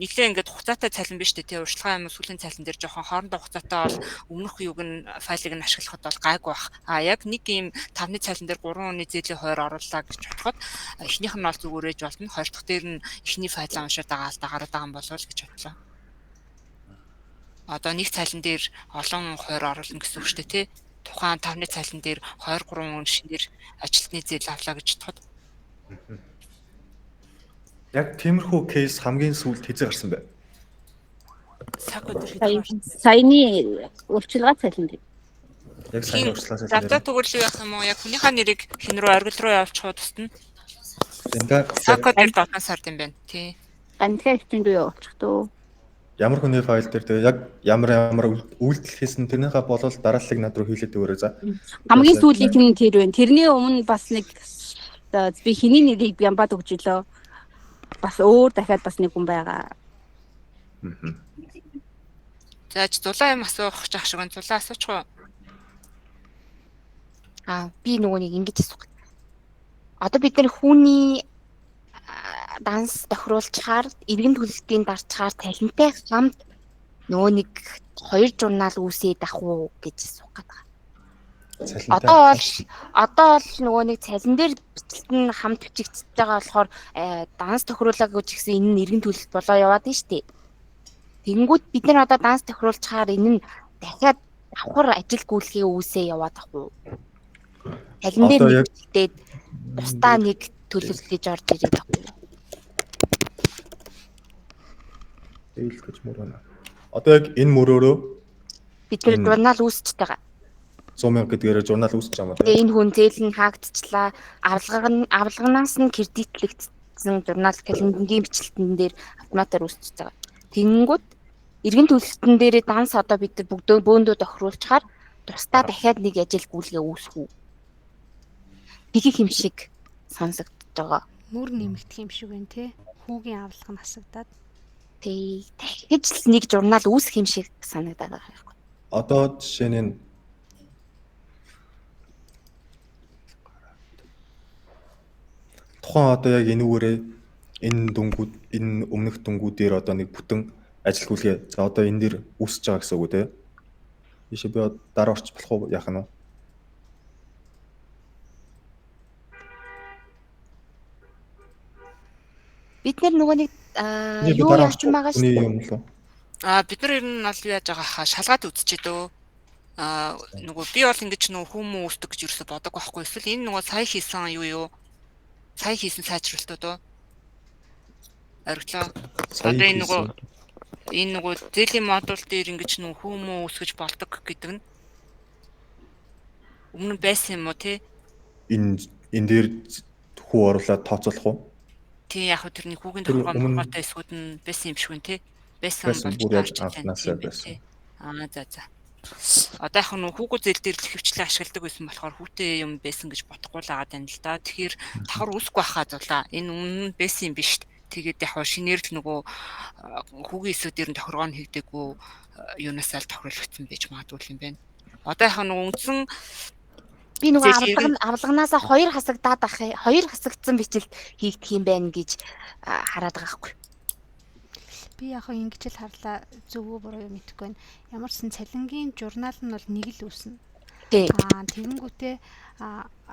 нэлээ ингээд хугацаатай цалин биш үү? Урьдчилгаа юм сүүлийн цалин дээр жоохон хоорондоо хугацаатай бол өмнөх юуг нь файлыг нь ашиглахад бол гайгүй бах. Яг нэг юм 5-ны цалин дээр 3 зээлийн хуваар оруулаа гэж бодоход эхнийх нь бол зүгээр ээж болно. Хоёр дахь дээр нь эхний файлаа уншаад байгаа алдаа гараад байгаа юм болов уу гэж бодлоо. Одоо нэг цалин дээр олон хуваар оруулна гэсэн үг шүү дээ, тий? Тухайн 5-ны цалин дээр 2-3 шинээр ажилтны зээл авлаа гэж бодоход. Яг тиймэрхүү кейс хамгийн сүүлд хэзээ гарсан бэ? Саяны урьдчилгаа цалин дээр. Яг сайн урьдчилгаа цалин дээр. Завдаа төгөрлөв яах юм уу? Яг хүнийхээ нэрийг хэн рүү оргил руу явуулчиход тусна. Сако дээр 7 сард юм байна, тий. Ганцхан хэвчэнд юу явуулчих дөө. Ямар хүний файл дээр тэгээ яг ямар үйлдэл хийсэн тэрнийхээ болол дарааллыг над руу хийлээд өгөөрэй за. Хамгийн сүүлийнх нь тэр байна. Тэрний өмнө бас нэг би хэний нэрийг ямбад өгч илөө. Бас өөр дахиад бас нэг хүн байгаа. Зааж зулаа юм асуух гэж шиг зулаа асуучих уу? Би нөгөө нэг ингэж асуух. Одоо бид нэр хүний данс тохируулчаар эргэн төлөлтийн дарчаар талантай хамт нөгөө нэг 2 журнал үүсээд ах уу гэж асуух гэдэг. Цалинтай. Одоо бол нөгөө нэг цалин дээр бичлэлт нь хамт бичигдэж байгаа болохоор данс тохируулаагүй ч гэсэн энэ нь иргэн төлөлт болоо яваад нь штэ. Тэнгүүд бид нар одоо данс тохируулчихаар энэ нь дахиад давхар ажил гүйцэтгэхээ үүсээ яваад ах уу. Цалин дээр нэгдээд тусдаа нэг төлөлт гэж орж ирээд ах уу. Ээл гэж мөрөнө. Одоо яг энэ мөрөөрөө бид нар журнал үүсэж байгаа. 100,000 гэдгээр журнал үүсэж байгаа юм Тэгээ энэ хүн зээл нь хаагдчихлаа. Авлагнаас нь кредитлэгдсэн журнал календарийн бичлэлтэн дээр автоматар үүсэж байгаа. Тэнгүүд иргэн төлөлтөн дээрээ данс одоо бид нар бүгдөө бөөндөө тохируулчаар тусдаа дахиад нэг ажил гүйлгээ үүсгүү. Тэгэх юм шиг сонсогдож байгаа. Мөр нэмэгдэх юм шиг байна те. Хүүгийн авлага нь асагдаад. Тэг дахиж л нэг журнал үүсэх юм шиг санагдаад байгаа юм. Одоо жишээ нь тухайн одоо яг энэ үүрээ энэ дүнгууд энэ өмнөх дүнгуудээр одоо нэг бүтэн ажил гүйлгээ за одоо энэ дэр үүсэж байгаа гэсэн үг үү те. Ийшээ би дараа орч болох уу яах нь вэ? Бид нөгөө нэг юу явж байгаа шүү дээ. Бид нар ер нь бол яаж байгаа хаа шалгаад үзчихэд өө нөгөө би бол ингэж нөгөө хүмүүс үүсдэг гэж юусоо бодоггүй байхгүй эсвэл энэ нөгөө сая хийсэн юу сая хийсэн сайжруулалтууд уу оригдлоо одоо энэ нөгөө зээлийн модуль дээр ингэж нөгөө хүмүүс үүсгэж болдог гэдэг нь өмнө байсан юм уу те энэ дээр хүү оруулаад тооцоолох уу? Тий яг хөө тэрний хүүгийн тохиолгоотой эсгүүд нь байсан юм шиг байна те байсан болж анхнаасаа байсан. За. Одоо яг нь хүүгүү зээл дээр л хөвчлээ ашигладаг байсан болохоор хүүтэй юм байсан гэж бодохгүй л байгаа юм л да. Тэгэхээр давхар үсгүй байхаа зулаа. Энэ өмнө нь байсан юм биш. Тэгээд яг шинээр л нөгөө хүүгийн эсүүдээр нь тохиргоо нь хийгдээгүй юунасаа л тохируулагдсан байж магадгүй юм байна. Одоо яг нь үндсэн би нөгөө авлагнаасаа 2 хасагдаад ах 2 хасагдсан бичлэлт хийгдэх юм байна гэж хараад байгаа хгүй. Би яг ингэж л харлаа зөв үү буруу юм мэдэхгүй байна. Ямар ч сан цалингийн журнал нь бол нэг л үүснэ. Тэгэнгүүтээ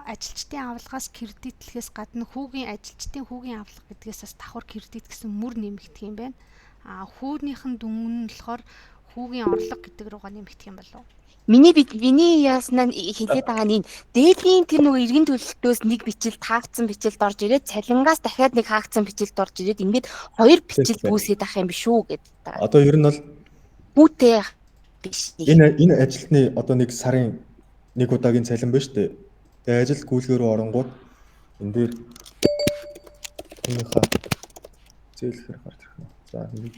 ажилчдын авлагаас кредитлэхээс гадна хүүгийн авлага гэдгээс бас давхар кредит гэсэн мөр нэмэгдэх юм байна. Хүүнийх нь дүн нь болохоор хүүгийн орлого гэдэг руугаа нэмэгдэх юм болов уу? Миний яаснаа хэлээд байгаа нь дээдлийн тэр нөгөө иргэн төлөлтөөс нэг бичлэлт хаагдсан бичлэлт орж ирээд цалингаас дахиад нэг хаагдсан бичлэлт орж ирээд ингээд 2 бичлэлт үүсээд ах юм биш үү гэдэг. Одоо ер нь бол хүүтэй биш. Энэ ажилтны одоо нэг сарын нэг удаагийн цалин байна шүү дээ. Тэгээ ажил гүйлгээ рүү оронгууд энэ дээр түүнийхээ зээлхээр гарч ирэх нь. За нэг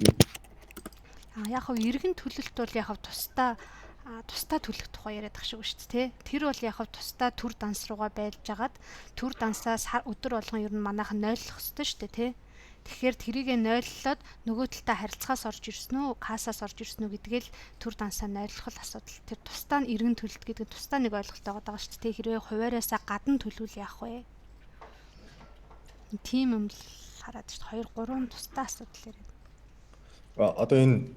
яг хөө иргэн төлөлт бол яг тусдаа төлөх тухай яриад ах шиг шүү дээ. Тэр бол яг тусдаа төр данс руугаа байлж агаад төр дансаа өдөр болгон ер нь манайхан нойлох хэрэгтэй шүү дээ тий. Тэгэхээр тэрийг нойллоод нөгөө талдаа харилцагаас орж ирсэн үү, кассаас орж ирсэн үү гэдгээл төр дансаа нойлох л асуудал. Тэр тусдаа нь иргэн төлөлт гэдэг тусдаа нэг ойлголт байгаа даа шүү дээ. Хэрвээ хуваараасаа гадна төлөвл яах вэ? Тийм юм л хараад шүү дээ. 2 3 тусдаа асуудал яриад. Одоо энэ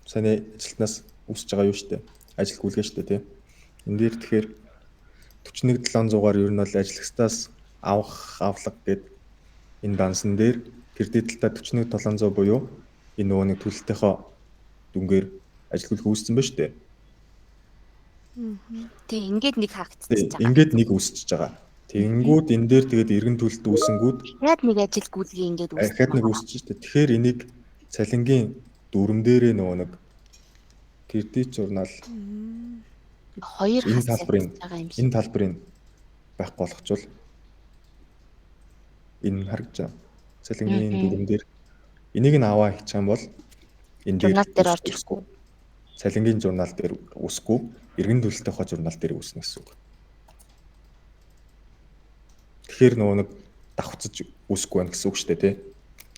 саний ажилтнаас үүсэж байгаа юу шүү дээ. Ажил гүйлгээ шүү дээ тийм. Энд дээр тэгэхээр 41700-аар ер нь бол ажиллагчдаас авах авлага гээд энэ дансан дээр кредитлтаа 41700 буюу энэ нөгөө нэг төлөлтийнхөө дүнгээр ажил гүйлгээ үүссэн байна шүү дээ. Тэг ингээд нэг хаагдчихж байгаа. Ингээд нэг үүсчихэж байгаа. Тэнгүүд энэ дээр тэгээд иргэн төлөлт үүсэнгүүд дахиад нэг ажил гүйлгээ ингээд үүсчихэж дахиад нэг үүсчихэж дээ. Тэгэхээр энийг цалингийн дүрм дээрээ нөгөө нэг кредит журнал 2 энэ талбарын байх болгочвол энэ харагдаж байгаа. Цалингийн дүрм дээр энийг нь аваа хийчих юм бол энэ дээр орж ирэхгүй. Цалингийн журнал дээр үүсэхгүй, иргэн төлөлтийнхөө журнал дээр үүснэ гэсэн үг. Тэгэхээр нөгөө нэг давхцаж үүсэхгүй байна гэсэн үг шүү дээ, тий.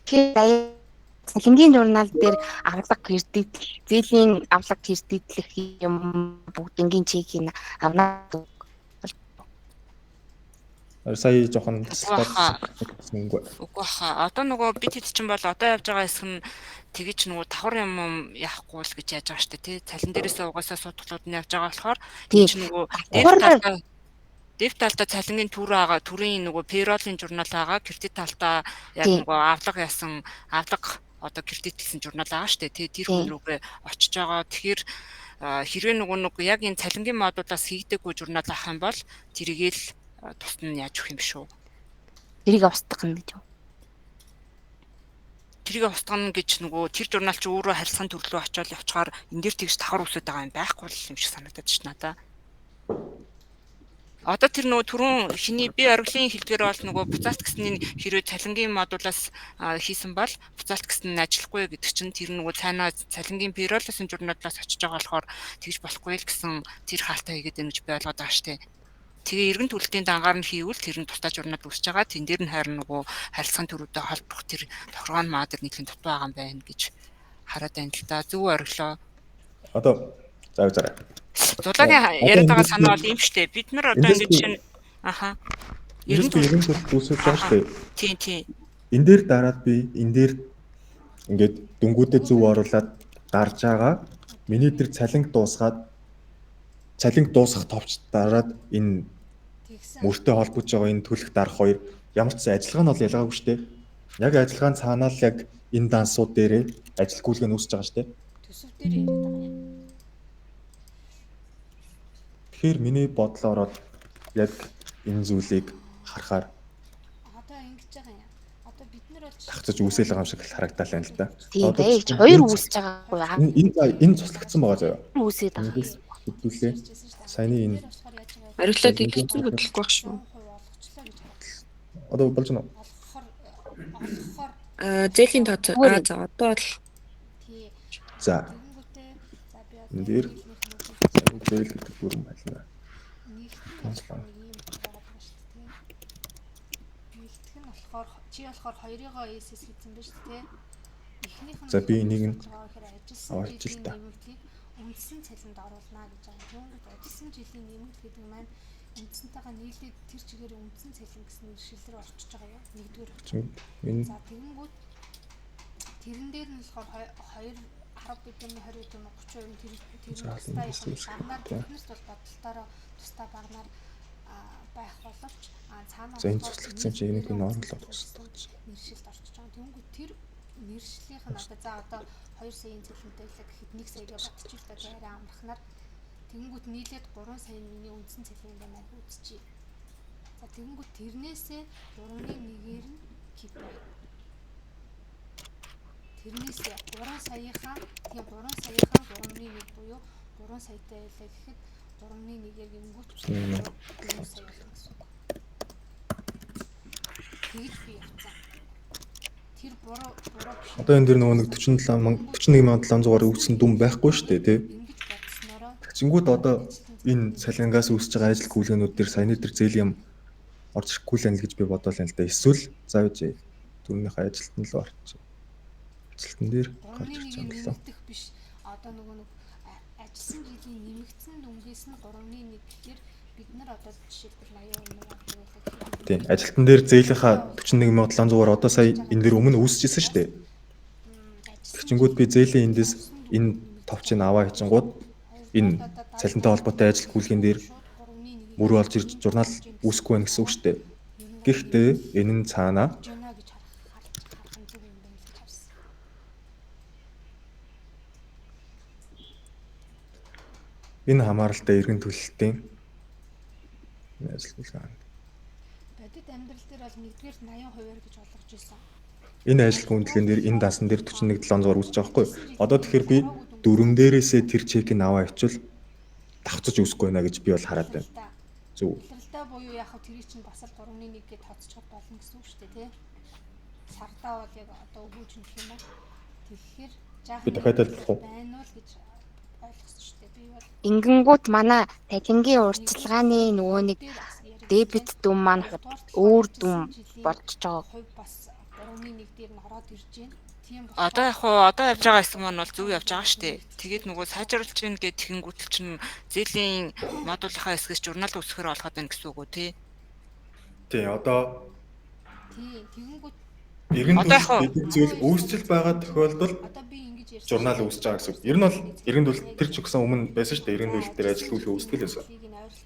Тэгэхээр цалингийн журнал дээр авлага кредит, зээлийн авлага кредитлэх юм бүгднгийн чекийг авна. Сая жоохон Баха. тасалбар Үгүй хаа. Одоо нөгөө бид хэд чинь бол одоо явж байгаа хэсэг нь тэгэж нөгөө давхар юм яахгүй л гэж яаж байгаа штэ тий. Цалин дээрээсээ угаасаа судалгууд нь явж байгаа болохоор Тийм. чи нөгөө Давхар дэв талдаа цалингийн түр байгаа, төрийн нөгөө пейролын журнал байгаа, кредит талдаа яг Тийм. нөгөө авлага ясан авлага одоо кредит гэсэн журнал байгаа штэ тий. Тэр хүн рүүгээ очиж байгаа. Тэгэхээр хэрвээ нөгөө нэг яг энэ цалингийн модулаас хийгдэггүй журнал авах юм бол тэрийгэл тусна яаж өгөх юм биш үү? тэрийг устгах нь гэж. Тэрийг устгана гэж нөгөө тэр журнал чи өөрөө харилцан төрлөө очиод явчихаар энэ дээр тэгж давхар үсээд байгаа юм байхгүй л юм шиг санагдаад ш надаа. Одоо тэр нөгөө түрүүн хиний би ориглын хэлдгээр бол нөгөө буцаалт гэсний хэрвээ цалингийн модулаас хийсэн бол буцаалт гэсэн нь ажиллахгүй гэдэг чинь тэр нөгөө цаанаа цалингийн пейролын журналаас очиж байгаа болохоор тэгж болохгүй л гэсэн тэр хаалтаа хийгээд байна гэж би ойлгоод байгаа штэ. Тэгээ эргэн төлөлтийн дангаар нь хийвэл тэр нь тусдаа журнал үүсэж байгаа. Тэн дээр нь харин нөгөө харилцан төрүүдэд холбох тэр тохиргоо маадэр нэгэн дутуу байгаа юм байна гэж хараад байна л да. Зөв ориглоо. Одоо зараа. Зулагийн яриад байгаа санаа бол юм штэ. Бид нар одоо ингэж чинь аха. Ерөн төлөлт үүсэж байгаа штэ. Тийм. Энэ дээр дараад би энэ дээр ингээд дөнгүүдэд зөв оруулаад гарч байгаа. Миний тэр цалинг дуусах товч дараад энэ мөртөө холбож байгаа энэ төлөх дарах хоёр ямар ч ажиллагаа нь бол ялгаагүй штэ. Яг ажиллагааны цаанаа л яг энэ дансууд дээрээ ажил гүйлгээ нь үүсэж байгаа штэ. Төсөв дээр яриад байгаа юм. Тэгэхээр миний бодлоор яг энэ зүйлийг харахаар Одоо ингэж байгаа юм. Одоо бид нар бол тагцаж үүсэл байгаа юм шиг харагдал байна л да. Тийм байж хоёр үүсэж байгаа байхгүй Энэ цуслагдсан байгаа заяа. үүсээд байгаа юм. Хэдүүлээ. Саяны энэ Ориглоод ихсэн бодлохгүй байх шүү. одоо болж байна уу? Зээлийн тооцоо за одоо л За. Энэ дээр зээл гэдэг бүрэн байна. нэгтгэх нь болохоор чи болохоор хоёрыгоо ээсэс хийсэн байж тээ. Эхнийх нь За би энийг нь ажилласан аваач л та. нэмэгдлийг үндсэн цалинд оруулна гэж байгаа. Түүнээс ажилласан жилийн нэмэгд гэдэг маань үндсэнтэйгээ нийлээд тэр чигээр үндсэн цалин гэсэн нэршил рүү орчиж байгаа юм. Нэгдүгээр Энэ за тэгэнгүүт тэрэн дээр нь болохоор 10 бидний 20 тийм 30% тэр багнаар биднэрт бол бодлолтоор тусдаа багнаар байх боловч цаана за энэ цуслагдсан чи энийг нь оруулаад тусалж. нэршилд орчиж байгаа. Тэнгүү тэр нэршлийнх нь одоо за одоо 2 саяын цалинтай байлаа гэхэд 1 саяг батчих л та арай амрахнаар тэнгүүт нийлээд 3 саяын миний үндсэн цалин байна гэж үзчихье. За тэнгүүт тэрнээсээ 3.1-ээр нь кип байна. Тэрнээсээ 3 саяынхаа 3.1 буюу 3 саятай байлаа гэхэд 3.1-ээр гингүүт 3 сая болно гэсэн үг. Тэгж би явцсан. Тэр буруу биш. одоо энэ дэр нөгөө нэг 41700-аар үүссэн дүн байхгүй шүү дээ тий. Ингэж бодсноороо Тэнгүүд одоо энэ цалингаас үүсэж байгаа ажил гүйлгээнүүд дээр саяны тэр зээл юм орж ирэхгүй л байна л гэж би бодоол юм л да. Эсвэл заавж түрүүнийхээ ажилтан л орч. Ажилтан дээр гарч ирж байгаа юм лээ. нэмэгдэх биш. Одоо нөгөө нэг ажилласан жилийн нэмэгдсэн дүнгээс нь 3.1 гэхээр бид нар одоо жишээлбэл 80% хуваалцах. Тийм, ажилтан дээр зээлийнхаа 41700-аар одоо сая энэ дэр өмнө үүсчихсэн шүү дээ. Тэгчингүүд би зээлийн эндээс энэ товчийг аваа хийчингууд энэ цалинтай холбоотой ажил гүйлгэн дээр мөр олж ирж журнал үүсэхгүй байх гэсэн үг шүү дээ. Гэхдээ энэ нь цаанаа жана гэж харах нь зөв юм байна гэж харсан. энэ хамааралтай эргэн төлөлтийн ажил гүйлгэн. Бодит амьдрал дээр бол нэгдүгээр 80% гэж болгож ирсэн. Энэ ажил гүйцэтгэн дээр энэ даасан дээр 41700-аар үүсэж байгаа байхгүй юу? Одоо тэгэхээр би дөрөн дээрээсээ тэр чекийг аваа ичвэл давцаж үүсэхгүй байна гэж би бол хараад байна. Зөв. Илрэлтэй буюу яг хөө тэрий чинь бас л 3.1 гэж тооцчих болно гэсэн үг шүү дээ тий. Сардаа бол яг одоо өгөөж юм гэх юм аа. Тэгэхээр жаахан Би дахиад тайлбарлах уу? байна уу гэж ойлгосон шүү дээ. Би бол Ингэнгүүт манай цалингийн урьдчилгааны нөгөө нэг дебет дүн маань өөр дүн болж байгаа. хувь бас 3.1 дээр нь ороод ирж байна. Тийм Одоо яг хуу одоо явж байгаа хэсэг маань бол зөв явж байгаа шүү дээ. Тэгээд нөгөө сайжруулж гин гэд тэгэнгүүтэл чинь зээлийн модулийнхаа хэсгээс журнал үүсгэхээр олгоод байна гэсэн үг үү тий. тий одоо тэгэнгүүт иргэн Одоо яг төлөлт гэдэг зүйл үүсчил байгаа тохиолдолд одоо би ингэж ярьсан. журнал үүсэж байгаа гэсэн үг. Ер нь бол иргэн төлөлт тэр ч гэсэн өмнө байсан шүү дээ. Иргэн төлөлт дээр ажил хүлээ үүсдэг л байсан.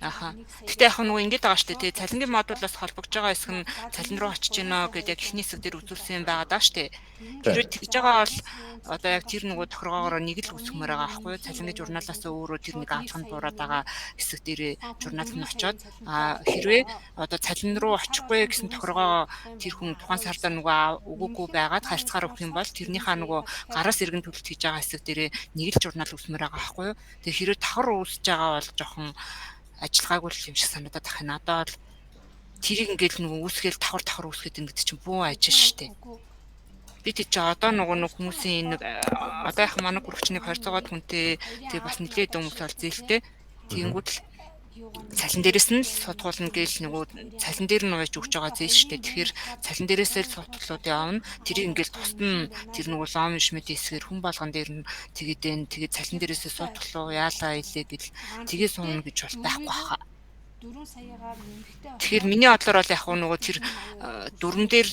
Аха. Гэтэ яг нөгөө ингэж байгаа шүү дээ. Тэгээ цалингийн модулаас холбогдож байгаа хэсэг нь цалин руу очиж гинэ гэдэг яг ихний хэсэг дээр үзүүлсэн юм байгаа даа шүү дээ. Хэрвээ тэгж байгаа бол одоо яг тэр нөгөө тохиргоогоор нэг л үүсгэмээр байгаа аахгүй юу? Цалингийн журналаас өөрөө тэр нэг авахын буураад байгаа хэсэг дээрээ журнал нь очоод хэрвээ одоо цалин руу очихгүй гэсэн тохиргоо тэр хүн тухайн сарда нөгөө өгөөгүй байгаад харьцаар өгөх юм бол тэрнийхээ нөгөө гараас иргэн төлөлт хийж байгаа хэсэг дээрээ нэг л журнал үүсмээр байгаа аахгүй юу? Тэгээ хэрвээ давхар үүсэж байгаа бол жоохон ажиллагаагүй л юм шиг санагдаад байна. Надад бол тэрийг ингээл нөгөө үүсгээл давхар үүсгээд ингээд чинь бүү ажил штэ. Би тийч одоо нөгөө хүмүүсийн нэг одоо яг манай гүрвчнийг 20-аад хүнтэй тэг бас нэлээд хүмүүс бол зээлтэй. Тэгэнгүүт л цалин дээрээс нь сутгуулна гээл нөгөө цалин дээр нь уяж өгч байгаа зээл штэ. Тэгэхээр цалин дээрээсээ л сутлууд явна. Тэрийг ингээл тусна тэр нөгөө лом шмэд хэсгээр хүн болгон дээр нь тэгээд цалин дээрээсээ сутглуу яалаа илээ гэл тэгээ сууна гэж бол байхгүй хаа. 4 саягаар нэмэхтэй. Тэгэхээр миний бодлоор бол яг нөгөө тэр дүрм дээр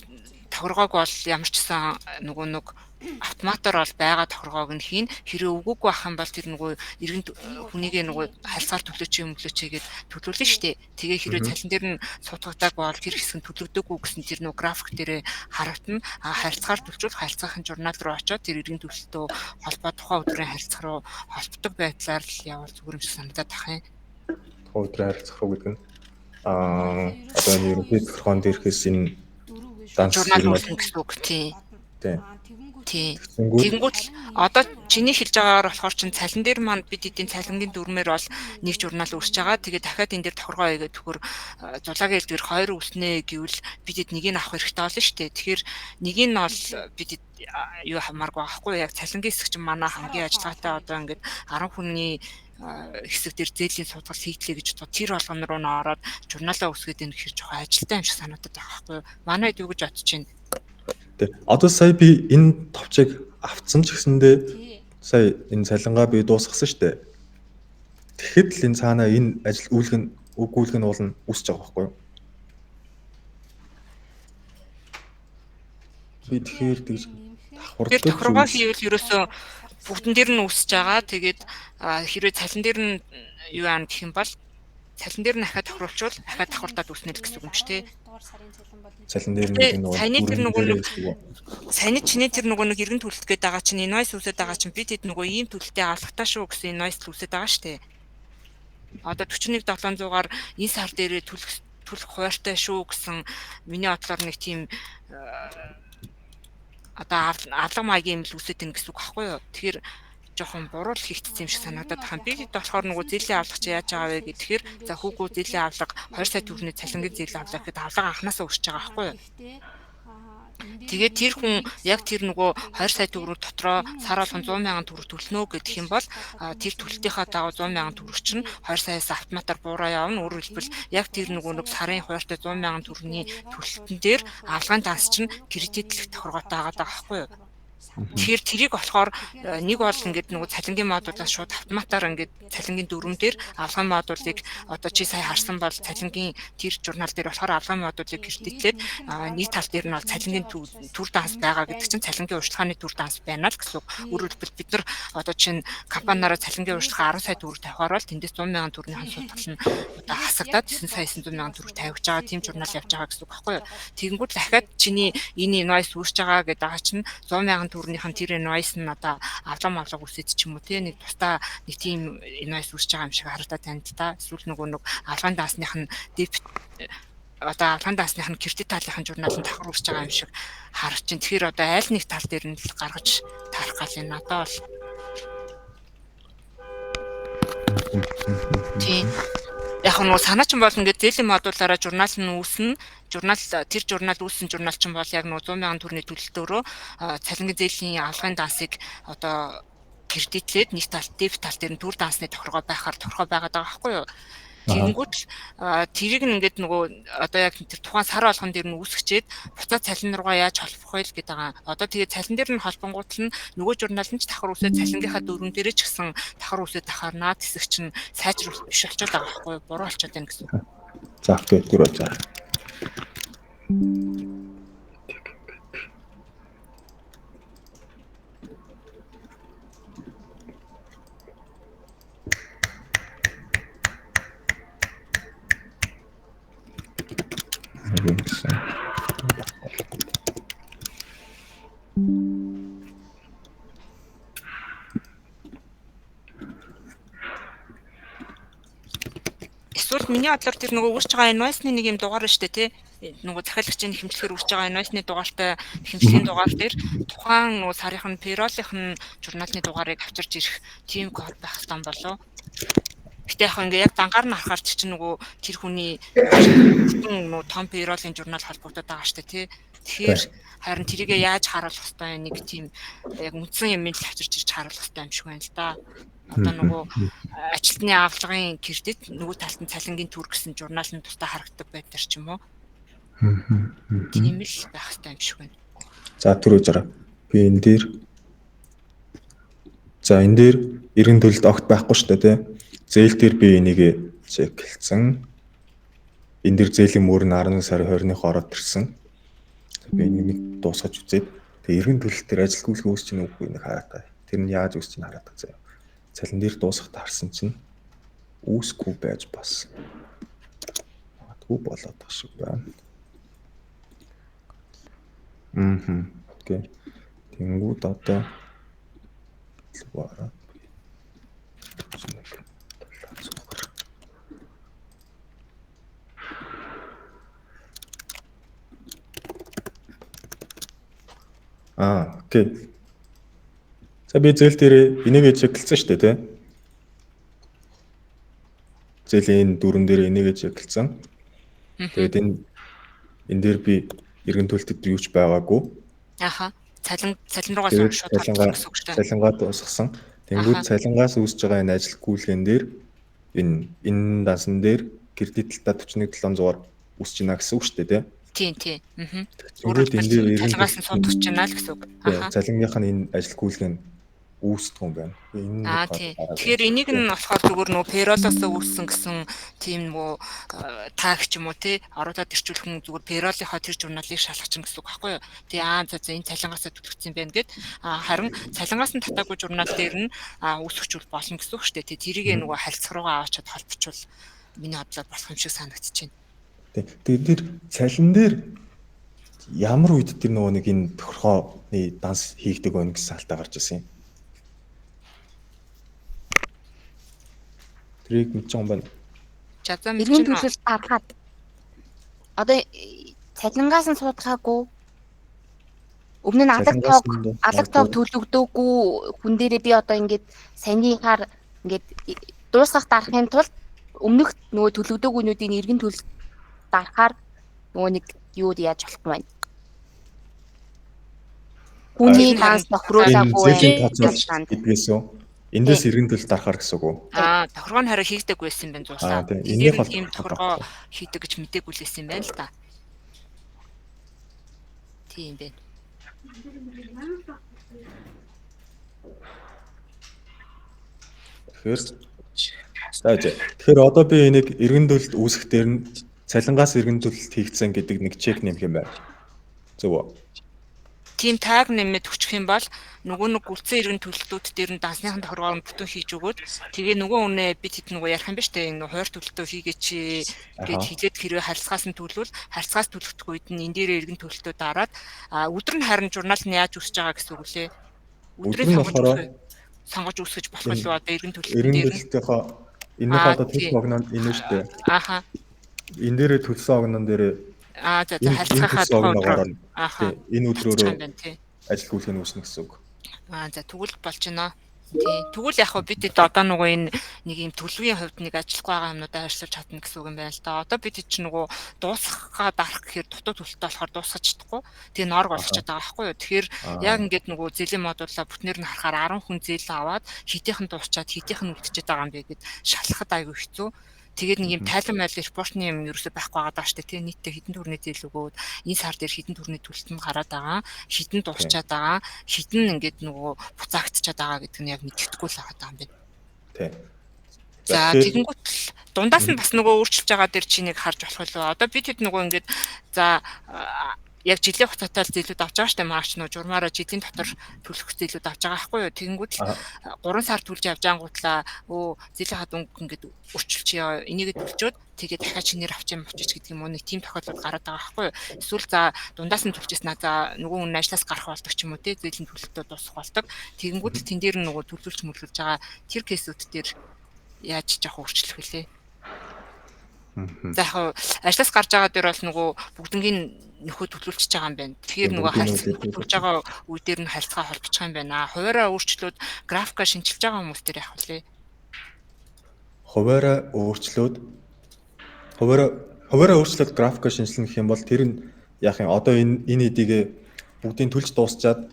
тохиргоог бол ямар ч сан нөгөө нэг автоматар бол байгаа тохиргоог нь хийн хэрэг өгөөгүй байх юм бол тэр нөгөө иргэн хүнийг нөгөө харьцаар төлөөч юм гэд төлөвлөн штэ. Тэгээ хэрэг цалин дээр нь суудгадаг бол тэр хэсэг нь төлөгдөөгүй гэсэн тэр нөгөө график дээрээ харагдана. Харьцаар төлжүүл харьцаахын журнал руу очоод тэр иргэн төлөлтөө холбоо тухайн өдрийн харьцах руу холбогддог байдлаар л явал зүгээр юм шиг санагдаад тах юм. Тухайн өдрийн харьцах руу гэдэг нь одоо энэ ерөнхий тохиргоон дээрхээс энэ журнал үүснэ гэсэн үг тий. Тий. Тэгэнгүүт Тэгэнгүүт одоо чиний хэлж байгаагаар болохоор чин цалин дээр маань бид эдийн цалингийн дүрмээр бол нэг журнал үүсэж байгаа. Тэгээд дахиад энэ дээр тохиргоо хийгээд төхөр зулаагийн элдвэр 2 үүснэ гэвэл бид эд нэгийг авах хэрэгтэй болно шүү дээ. Тэгэхээр нэг нь бол бид юу хамааргүй байхгүй яг цалингийн хэсэг чинь манай хамгийн ажиллагаатай одоо ингээд 10 хүний хэсэг дээр зээлийн судалгаа хийлээ гэж бодоо тэр болгон руу н ороод журналаа үүсгээд энэ гэхэр жоохон ажилтаа юм шиг санагдаад байгаа байхгүй юу? Манайд юу гэж бодож байна? Одоо сая би энэ товчийг авцсан ч гэсэндээ сая энэ цалингаа би дуусгасан шүү дээ. Тэгэхэд л энэ цаанаа энэ ажил өгүүлэх нь уулна үсэж байгаа байхгүй юу? Би тэгэхээр тэгж давхардаг. Тэр тохиргоо хийвэл ерөөсөө бүгдэн дээр нь үсэж байгаа. Тэгээд хэрвээ цалин дээр нь юу аана гэх юм бол цалин дээр нь дахиад тохируулчвал дахиад давхартаад үснэ л гэсэн үг юм шүү дээ. Цалин дээр нь Саяны чиний тэр нөгөө нэг иргэн төлөлт гээд байгаа чинь инвойс үсээд байгаа чинь бид хэд нөгөө ийм төлөлтөд алхтаа шүү гэсэн инвойс үсээд байгаа шүү дээ. Одоо 41700-аар энэ сар дээрээ төлөх хууртай шүү гэсэн миний бодлоор нэг тийм одоо алга маягийн юм л үсээд ийн гэсэн үг байхгүй юу? Тэгэхээр жоохон буруу л хийгдсэн юм шиг санагдаад байна. Би болохоор нөгөө зээлийн авлага чи яаж байгаа вэ гэхээр за хүүгүү зээлийн авлага 2 сая төгрөний цалингийн зээлийн авлага гэхэд авлага анханасаа өсөж байгаа байхгүй юу? Тэгээд тэр хүн яг тэр нөгөө 2 сая төгрөг дотроо сар болгон 100 мянган төгрөг төлнө гэдэг юм бол тэр төлөлтийнхаа дагуу 100 мянган төгрөг чинь 2 саяас автоматар буураа явна. Өөрөөр хэлбэл яг тэр нөгөө нэг сарын хууртай 100 мянган төгрөгийн төлөлтөн дээр авлагын данс чинь кредитлэх тохиргоотой байгаа байхгүй юу? Тэгэхээр тэрийг болохоор нэг бол ингээд нөгөө цалингийн модулаас шууд автоматар ингээд цалингийн дүрм дээр авлагын модулыг одоо чи сая харсан бол цалингийн тэр журнал дээр болохоор авлагын модулыг кредитлээд нэг тал дээр нь бол цалингийн түр данс байгаа гэдэг чинь цалингийн урьдчилгааны түр данс байна л гэсэн үг. Өөрөөр хэлбэл бид нар одоо чинь компаниараа цалингийн урьдчилгаа 10 сая төгрөг тавихаар бол тэндээс 100 мянган төгрөгийн судалсан одоо хасагдаад 9 сая 900 мянган төгрөг тавьж байгаа тийм журнал явж байгаа гэсэн үг байхгүй юу? Тэгэнгүүт дахиад чиний энэ инвойс үүсэж байгаа гэдэг байгаа чинь 100 мянган төгрөгийнхэн тэр инвойс нь одоо авлага үсэж ч юм уу тийм нэг тусдаа нэг тийм инвойс үүсэж байгаа юм шиг харагдаад байна л да. Эсвэл нөгөө нэг авлагын даасных нь одоо авлагын даасных нь кредит талынхын журнал нь давхар үүсэж байгаа юм шиг харагч чинь. Тэгэхээр одоо аль нэг тал дээр нь л гаргаж таарах гал юм надад бол. Тийм. Яг нь санаа ч бол ингээд зээлийн модулаараа журнал нь үүснэ. Тэр журнал үүссэн журнал чинь бол яг 100 мянган төгрөгийн төлөлтөөрөө цалингийн зээлийн авлагын дансыг одоо кредитлээд нэг тал дебит тал дээр нь түр дансны тохиргоо байхаар тохиргоо байгаад байгаа байхгүй юу? Тэгэнгүүт тэрийг нь ингээд нөгөө одоо яг тэр тухайн сар болгон дээр нь үүсгчээд буцаад цалин руугаа яаж холбох вэ гэдэг байгаа. Одоо тэгээд цалин дээр нь холбонгууд нь нөгөө журнал нь ч давхар үсээд цалингийнхаа дүрмэн дээрээ ч гэсэн давхар үсээд тахаар наад хэсэг чинь сайжруулах биш болчиход байгаа байхгүй юу? Буруу болчиход байна гэсэн үг. За окей, түр болж байгаа. Эсвэл миний бодлоор тэр нөгөө үрж байгаа invoice-ны нэг юм дугаар шүү дээ тий. Нөгөө захиалагчийн хэмжлэгээр үрж байгаа invoice-ны дугаартай хэмжлийн дугаар дээр тухайн нөгөө сарынх нь payroll-ийнх нь журналны дугаарыг авчирч ирэх team код байх хэрэгтэй болов. Гэтэ яг ингээ яг дангаар нь харахаар чинь нөгөө тэр хүний нөгөө том payroll-ийн журнал холбогдоод байгаа шүү дээ тий. Тэгэхээр харин тэрийгээ яаж харуулах хэвээр нэг тийм яг үндсэн юм л авчирч ирж харуулах хэвээр юм шиг байна л да. Одоо нөгөө ажилтны авалгын кредит нөгөө талд нь цалингийн төр гэсэн журнал нь тусдаа харагддаг байдаг ч юм уу. Тийм л байх хэрэгтэй юм шиг байна. За түрүү зараа. Би энэ дээр эргэн төлөлт огт байхгүй шүү дээ тий. Зээл дээр би энийг чеклсэн. Энэ дээр зээлийн мөр нь 11 сарын 20-ны ороод ирсэн. Би энийг дуусгаж үзээд тэгээ эргэн төлөлт дээр ажилгүйн үүсч чинь үгүй нэг хараад байгаа. Тэр нь яаж үүсч чинь хараад байгаа. Цалин дээр дуусгахад харсан чинь үүсгүй байж бас магадгүй болоод байгаа шиг байна. Окей. Тэнгүүд одоо лугаараа. Окей. За би зээл дээр энийг чеклсэн шүү дээ тий. Зээлийн дүрэн дээр энийг чеклсэн. Тэгээд энэ дээр би эргэн төлөлтөд юу ч байгаагүй. Аха. Цалин руугаас шууд толгой гэсэн үг шүү дээ. Цалингаа дуусгасан. Тэнгүүд цалингаас үүсэж байгаа энэ ажилгүйн дээр энэ дансан дээр кредит талдаа 41700-аар үүсэж байна гэсэн үг шүү дээ тий. Тийм. Өөрөөр хэлбэл цалингаас нь суудагч байна л гэсэн үг. Аха. Цалингийнх нь энэ ажилгүйн үүсдэг юм байна. Тийм. Тэгэхээр энийг нь болохоор зүгээр нөгөө payroll-оос үүссэн гэсэн тийм нөгөө таг ч юм уу тий оруулаад ирчүүлэх нь зүгээр payroll-ийнхаа тэр журналыг шалгачин гэсэн үг байхгүй юу? Тий за энэ цалингаас төлөгдсөн байна гэд харин цалингаас нь татаагүй журнал дээр нь үүсгэж болно гэсэн үг шүү дээ. Тий тэрийг нөгөө харилцах руугаа аваачаад холбочвол миний бодлоор болох юм шиг санагдчихэв. Тэгээд тэр цалин дээр ямар үед тэр нөгөө нэг энэ тохиргооны данс хийгдэг байна гэсэн салтаа гарч ирсэн юм. Тэрийг мэдж байгаа юм байна. Эргэн төлөлт гаргаад одоо цалингаас нь суудгаагүй өмнө нь алаг тоог төлөгдөөгүй хүн дээрээ би одоо ингээд санийхаар ингээд дуусгах дарахын тулд өмнөх нөгөө төлөгдөөгүйнүүдийн эргэн төлөлт дарахаар нөгөө нэг юу яаж болох вэ? Хүний данс тохируулаагүй гэдгээс үү? Эндээс эргэн төлөлт дарахаар гэсэн үг үү? Тохиргоо нь хараа хийгдэг байсан юм байна зуусаа. Энийг ийм тохиргоо хийдэг гэж мэдээгүй л байсан юм байна л да. Тийм байна. Тэгэхээр одоо би энийг эргэн төлөлт үүсгэх дээр нь цалингаас эргэн төлөлт хийгдсэн гэдэг нэг чек нэмэх юм байна. Зөв үү? Тийм таг нэмээд өччих юм бол нөгөө нэг гүлцэн эргэн төлөлтүүд дээр нь дансныхан тохиргоо бүтэн хийж өгөөд тэгээ нөгөө үнэ бид хэд нөгөө ярих юм ба штэ энэ хоёр төлөлтөө хийгээч гэж хэлээд хэрвээ харилцагаас нь төлвөл харилцагаас төлөгдөх үед нь энэ дээр эргэн төлөлтөө дараад өдөр нь харин журнал нь яаж үсэж байгаа гэсэн үг лээ. Өдрөө сонгож үсгэж болох л одоо эргэн төлөлт дээр төлөлтийнхаа энэний одоо төлөх огнон энэ штэ. Аха. Энэ дээрээ төлсөн огнон дээрээ за харилцаахаа тухайн энэ өдрөөрөө ажилгүйн үүснэ гэсэн үг. За тэгвэл болж байна. Тэгвэл яг хөө бид одоо нөгөө энэ нэг юм төлөвийн хувьд нэг ажиллахгүй байгаа юмнуудаа харьцуулж чадна гэсэн үг юм байна л да. Одоо бид чинь нөгөө дуусгахаа дарах гэхээр дутуу төлөлтөө болохоор дуусгаж чадахгүй. Тэгээ норг болгочод байгаа байхгүй юу. Тэгэхээр яг ингээд нөгөө зэлийн модулаа бүтнээр нь харахаар 10 хүн зээл аваад хитийнхэн дуусчаад хитийнхэн үлдчихэд байгаа юм бэ гэд шалахад айгүй хэцүү. Тэгээд нэг юм тайлан байл репортны юм ерөөсөй байхгүй байгаа даа штэ тийм нийтдээ хэдэн төгрөний зээл өгөөд энэ сар дээр хэдэн төгрөний төлөлтөнд гараад байгаа хэдэн дуусчаад байгаа хэдэн ингээд нөгөө буцаагдчихад байгаа гэдэг нь яг мэддэхгүй л байгаа юм байна. Тийм. За тэгэнгүүт дундаас нь бас нөгөө өөрчилж байгаа дээр чи нэг харж болох лөө. Одоо бид хэд нөгөө ингээд за яг жилийн хугацаатай зээлүүд авч байгаа штэ маргач нөгөө журмаараа жилийн дотор төлөх зээлүүд авч байгаа байхгүй юу. Тэгэнгүүт 3 сар төлж явж ангуутлаа зээлийн хадун ингээд өрчилчихё. Энийг төлчөөд тэгээд дахиад чинээр авч юм очиж гэдэг юм уу нэг тийм тохиолдол гараад байгаа байхгүй юу. Эсвэл за дундаас нь төлчихснаа за нөгөө хүн ажлаас гарах болдог ч юм уу те зээлийн төлөлтөө дуусах болдог. Тэгэнгүүт тэн дээр нь нөгөө төлөвлөж мөрлөж байгаа тэр кейсүүд дээр яаж жоох өөрчлөх вүлээ. За яг ажлаас гарч байгаа дээр бол нөгөө бүгднгийн нөхөө төлөвлөж байгаа юм байна. Тэгэхээр нөгөө төлж байгаа үе дээр нь харилцаа холбочих юм байна. Хуваараа өөрчлөөд графика шинжилж байгаа хүмүүс дээр яг вүлээ. Хуваараа өөрчлөөд графика шинжилнэ гэх юм бол тэр нь яах юм одоо энэ эдийг бүгдийг төлж дуусчаад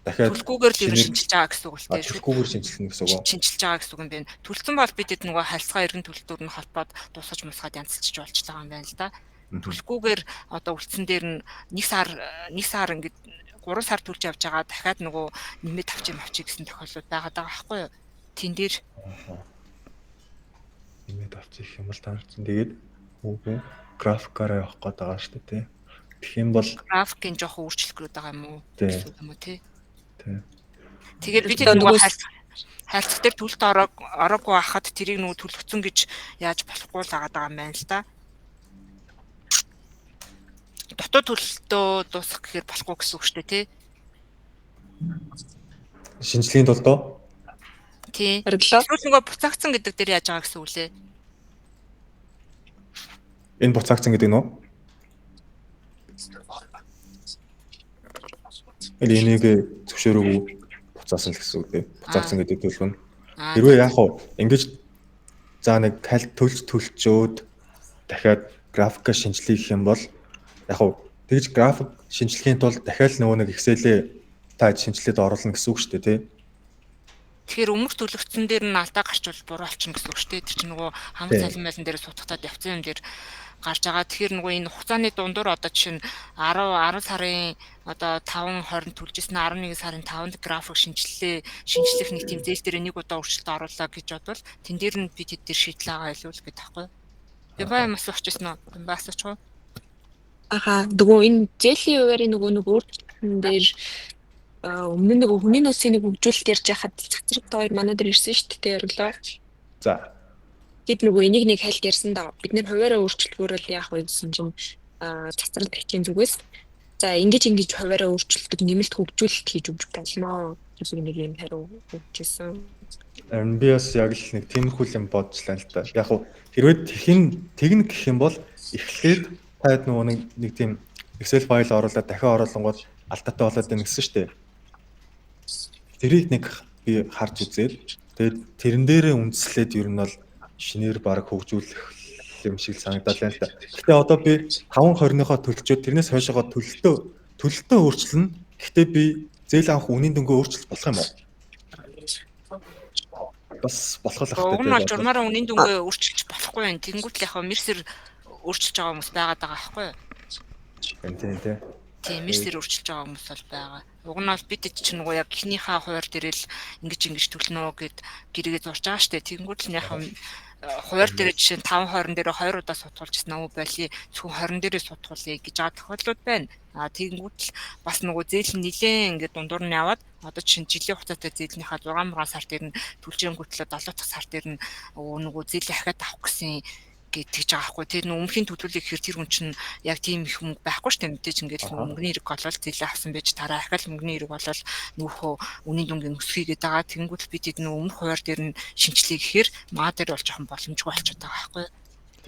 дахиад төлөхгүйгээр л шинжилж байгаа гэсэн үг л тийм шүү. Төлөхгүйгээр шинжилнэ гэсэн үг. Шинжилж байгаа гэсэн үг юм байна. Төлсөн бол бидэд нөгөө харилцаа эргэн төлөлтөөр нь холбоод дуусгаж мусгаад янзлчих болж байгаа юм байна л да. Төлөхгүйгээр одоо үлдсэн дээр нь нэг сар ингээд 3 сар төлж явж байгаа дахиад нөгөө нэмээд авчих гэсэн тохиолдол байгаад байгаа байхгүй юу? Тэн дээр нэмээд авчих юм бол таарсан. Тэгээд графикаараа явах гээд байгаа шүү дээ. Тэгэх юм бол графикын жоох өөрчлөх гээд байгаа юм уу? Гэсэн юм уу тий? Тэгээд бид нөгөө харилцаг дээр төлөлт ороогүй байхад тэрийг нөгөө төлөгцөн гэж яаж болохгүй л байгаа юм байна л да. Дотоод төлөлтөө дуусгах гэхээр болохгүй гэсэн үг шүү дээ тий. Шинжилгээнд бол доо. Тий. Эсвэл нөгөө буцаагдсан гэдэг дээр яаж байгаа гэсэн үг лээ. Энэ буцаагдсан гэдэг нь үү? Энийг зөвшөөрөөгүй буцаасан л гэсэн үг тий. Буцаагдсан гэдэг төлөв нь. Хэрвээ яг хуу ингэж за нэг төлчөөд дахиад графика шинжилгээ гэх юм бол яг хуу тэгж график шинжилгээний тулд дахиад нөгөө нэг Excel-ээ та шинжилгээд оруулна гэсэн үг шүү дээ тий. Тэгэхээр өмнөх төлөвцөн дээр нь алдаа гарчвал буруу болчихно гэсэн үг шүү дээ. Тэр чинь нөгөө хамт цалин байлан дээр сутгатаад явцсан юм дээр гарч байгаа. Тэгэхээр нөгөө энэ хугацааны дундуур одоо жишээ нь 10 сарын одоо 5-20 төлжсэн 11 сарын 5-нд график шинжлэх нэг тийм зээл дээр нэг удаа өөрчлөлт оруулаа гэж бодвол тэн дээр нь бид хэд дээр шийдэл байгаа илүү л гэдэг таахгүй. Би баа юм асуучихсан уу? Би баа асуучих уу? Нөгөө энэ зээлийн хуваарийн нөгөө өөрчлөлтөн дээр өмнө нэг хүний нөөцийн нэг хөгжүүлэлт ярьж байхад цацрагт хоёр манай дээр ирсэн шүү дээ ярилаа. За. Гэт нөгөө энийг нэг хайлт ярьсан да. Бид нэр хуваараа өөрчлөлтгөөр л яах вэ гэсэн чинь цацралт хийх зүгээс за ингэж хуваараа өөрчлөлтөд нэмэлт хөгжүүлэлт хийж өгч болно. гэсэн нэг юм хариу өгчээсэн. Би бас яг л нэг тиймэрхүү юм бодчихлаа л да. Яг хуу хэрвээ тэгнэ гэх юм бол эхлээд таад нөгөө нэг тийм Excel файл оруулаад дахин оруулангууд алдаатай болоод байна гэсэн шүү дээ. Тэрийг нэг би харж үзээд тэгээд тэрэн дээрээ үндэслээд ер нь бол шинээр баг хөгжүүлэх юм шиг санагдал байна л да. Гэхдээ одоо би 5-20-ныхоо төлчөөд тэрнээс хойшоогоо төлөлтөө өөрчилнө. Гэхдээ би зээл авах үнийн дөнгөө өөрчлөлт болох юм уу? Бас болох л ахтай. Уг нь бол журмаараа үнийн дөнгөө өөрчилж болохгүй байх. Тэнгүүт л яг мэрсэр өөрчилж байгаа хүмүүс байгаад байгаа байхгүй юу? Тийм мэрсэр өөрчилж байгаа хүмүүс бол байгаа. Уг нь бол бид чинь нөгөө яг эхнийхээ хуваар дээр л ингэж төлнө гэд гэрээгээ зурж байгаа штэ. Тэнгүүт л яг хуваар дээр жишээ нь 5-20 дээр 2 удаа сутгуулжсэн уу байли зөвхөн 20 дээрээ сутгуулъя гэж байгаа тохиолдлууд байна. Тэгэнгүүт л бас нөгөө зээл нь нилээн ингээд дундуур нь яваад одоо чинь жилийн хугацаатай зээлнийхаа 6 сар дээр нь төлжээнгүүтлээ 7 дахь сар дээр нь нөгөө зээлийн ахиад авах гэсэн гэж байгаа хгүй. Тэр өмнөхийн төлөвлөлийг хэр тэр хүн чинь яг тийм их мөнгө байхгүй шүү дээ. Мэдээж ингээд мөнгөний хэрэг болол зээлээ авсан байж тараа ахаал мөнгөний хэрэг болол нөхөө үнийн дүнгийн өсгийгээд байгаа. Тэнгүүт бид өмнөх хуваар дээр нь шинжилгээ гэхээр маа дээр бол жоохон боломжгүй болчиход байгаа байхгүй.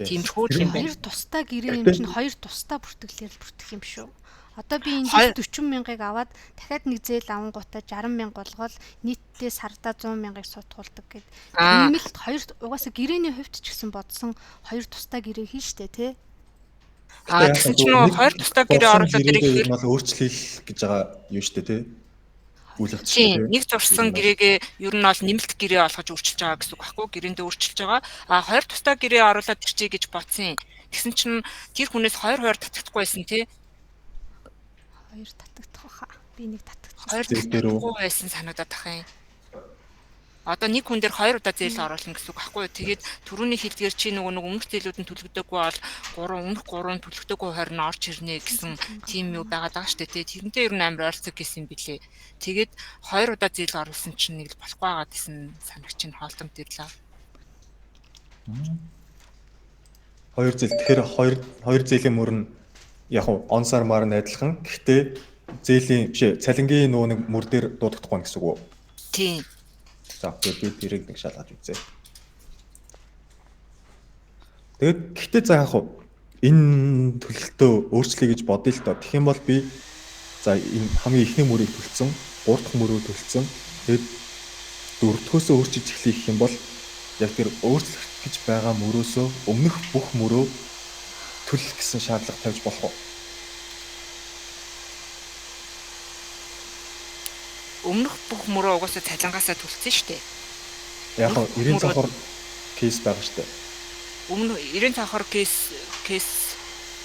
Тиймэрхүү юм байна. Хоёр тусдаа гэрээ юм чинь хоёр тусдаа бүртгэлээр бүртгэх юм шүү. Одоо би энэ 40 мянгаыг аваад дахиад нэг зээл авангуудаа 60 мянга болгоод нийтдээ сардаа 100 мянгаыг сутгуулдаг гэд. Нэмэлт хоёр угаасаа гэрээний хувьд ч гэсэн бодсон хоёр тусдаа гэрээ хийн штэ тий. Тэгсэн чинь нөгөө хоёр тусдаа гэрээ оруулаад ирэх нь бол өөрчлөл гэж байгаа юу штэ тий. Тийм нэг зурсан гэрээгээ ер нь бол нэмэлт гэрээ олгож өөрчилж байгаа гэсэн үг байхгүй гэрээндээ өөрчилж байгаа. Хоёр тусдаа гэрээ оруулаад ирчээ гэж бодсон. Тэгсэн чинь тэр хүнээс хоёр татагдахгүй байсан тий. Хоёр татагдах баха. Би нэг татагдсан. Хоёр татагдахгүй байсан санагдаад тах юм. Одоо нэг хүн дээр 2 удаа зээл оруулна гэсэн үг байхгүй юу? Тэгээд түрүүний хэлдгээр чи нөгөө нэг өмнөх зээлүүд нь төлөгдөөгүй бол 3 төлөгдөөгүй 20 нь орж ирнэ гэсэн тийм юу байгаад байгаа шүү дээ. Тэрнтэй ер нь амар ойрцог гэсэн билээ. Тэгээд 2 удаа зээл оруулсан чинь нэг л болохгүй байгаа гэсэн санагч нь хоолтомт ирлээ. 2 зээл. Тэгэхээр 2 зээлийн мөр нь яг нь он сар маар нь адилхан. Гэхдээ зээлийн цалингийн нөгөө нэг мөр дээр дуудахгүй гэсэн үг үү? Тийм. За би тэрийг нэг шалгаж үзье. Тэгээд гэхдээ за яг хуу энэ төлөлтөө өөрчлөе гэж бодъё л доо. Тэгэх юм бол би за энэ хамгийн ихний мөрийг төлсөн, 3 дахь мөрөө төлсөн. Тэгээд 4 дахьөөсөө өөрчилж эхлэх гэх юм бол яг тэр өөрчлөх гэж байгаа мөрөөсөө өмнөх бүх мөрөө төлөх гэсэн шаардлага тавьж болох уу? Өмнөх бүх мөрөө угаасаа цалингаасаа төлсөн шүү дээ. Яг нь 90 цахар кейс байгаа шүү дээ. Өмнө 90 цахар кейс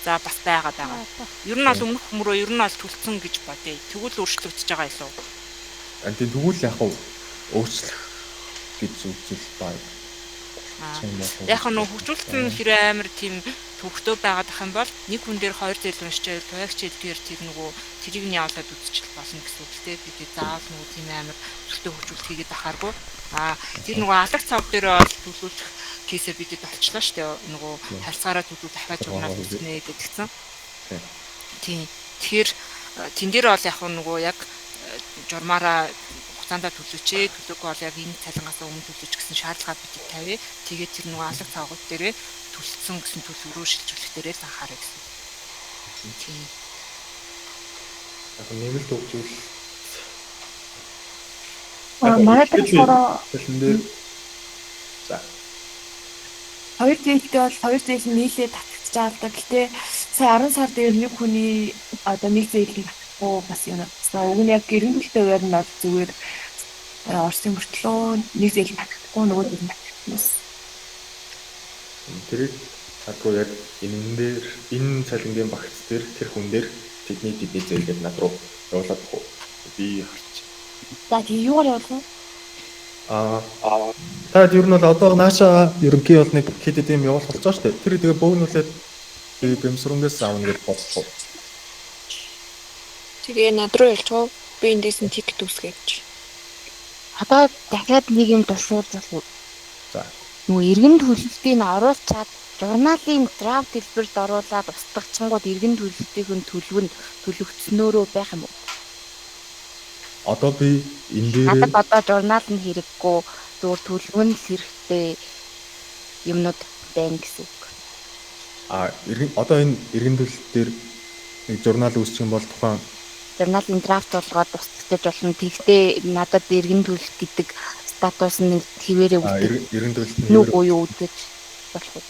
за бас байгаа. Ер нь бол өмнөх мөрөө ер нь бол төлсөн гэж бодъё. Тэгвэл өөрчлөгдөж байгаа илүү. Тийм тэгвэл яг нь өөрчлөх гэж үзэл байна. Яг нь хөгжүүлэлт нь хэрэг амар тийм төвхтөө байгаад ах юм бол нэг хүн дээр 2 зээл уншчихвал туягч хэлдгээр тэр нөгөө тэрийг нь явуулаад үзчихэл болно гэсэн үг л дээ. Би заавал нөгөө тийм амар төвхтөө хөгжүүлэлт хийгээд ахааргүй. Тэр нөгөө алах цав дээр бол төлөвлөх кейсээ бидэд олчлаа шүү дээ. Нөгөө харьцаараа төлөв дахиад журнал үүснэ гэдгсэн. Тийм. Тэгэхээр тэн дээр бол яг нөгөө яг журмаараа хугацаанд төлөөч, төлөөгүй бол яг энэ цалингаас өмнө төлөөч гэсэн шаардлага бидэд тавья. Тэгээд тэр нөгөө алах цавгууд дээрээ төлсөн гэсэн төлөврөө шилжүүлэх дээрээ л анхаарай гэсэн. Тийм. Яг нэмэлт хөгжүүл Манай болохоор за 2 зээлтэй бол 2 зээл нь нийлээд татчихж байгаа л да. Гэтэ сая 10 сар дээр нэг хүний одоо нэг зээлийг татахгүй бас юм. Уг нь яг гэрэн төлтөөр нь бол зүгээр Орсын мөртлөө нэг зээл татахгүй нөгөө зээл татчихсан. тэрийг хадгүй яг энэ цалингийн багц дээр тэр хүн дээр тэдний зээлгээд над руу явуулаад баг. Би харч. За тийм юугаар явуулна? Та ер нь бол одоо нааша ерөнхий бол нэг хэд хэдэм явуулах болж байгаа шүү дээ. Тэр тэгээ бөөгнүүлээд би бэмсрэнгээс аавна гэж бодлоо. Тэгээ над руу ялчгаа би эндээс нь тикет үсгэж. Одоо дахиад нэг юм тушуулзал. За. Нөгөө эргэн төлөлтийг оруулчаад журналын драфт хэлбэрт оруулаад устгачингууд эргэн төлөлтийн төлөв нь төлөгдснөөрөө байх юм уу? Одоо би энэ дээр Надад одоо журнал нь хэрэггүй зөвхөн төлөв нь хэрэгтэй юмнууд байна гэсэн үг. одоо энэ эргэн төлөлт дээр нэг журнал үүсчих юм бол тухайн Журналын драфт болгоод устгаж болно. Тэгтээ надад эргэн төлөлт гэдэг статус нь хэвээрээ үлдэх. эргэн төлөлт нь Нүг уу үлдэж болох уу?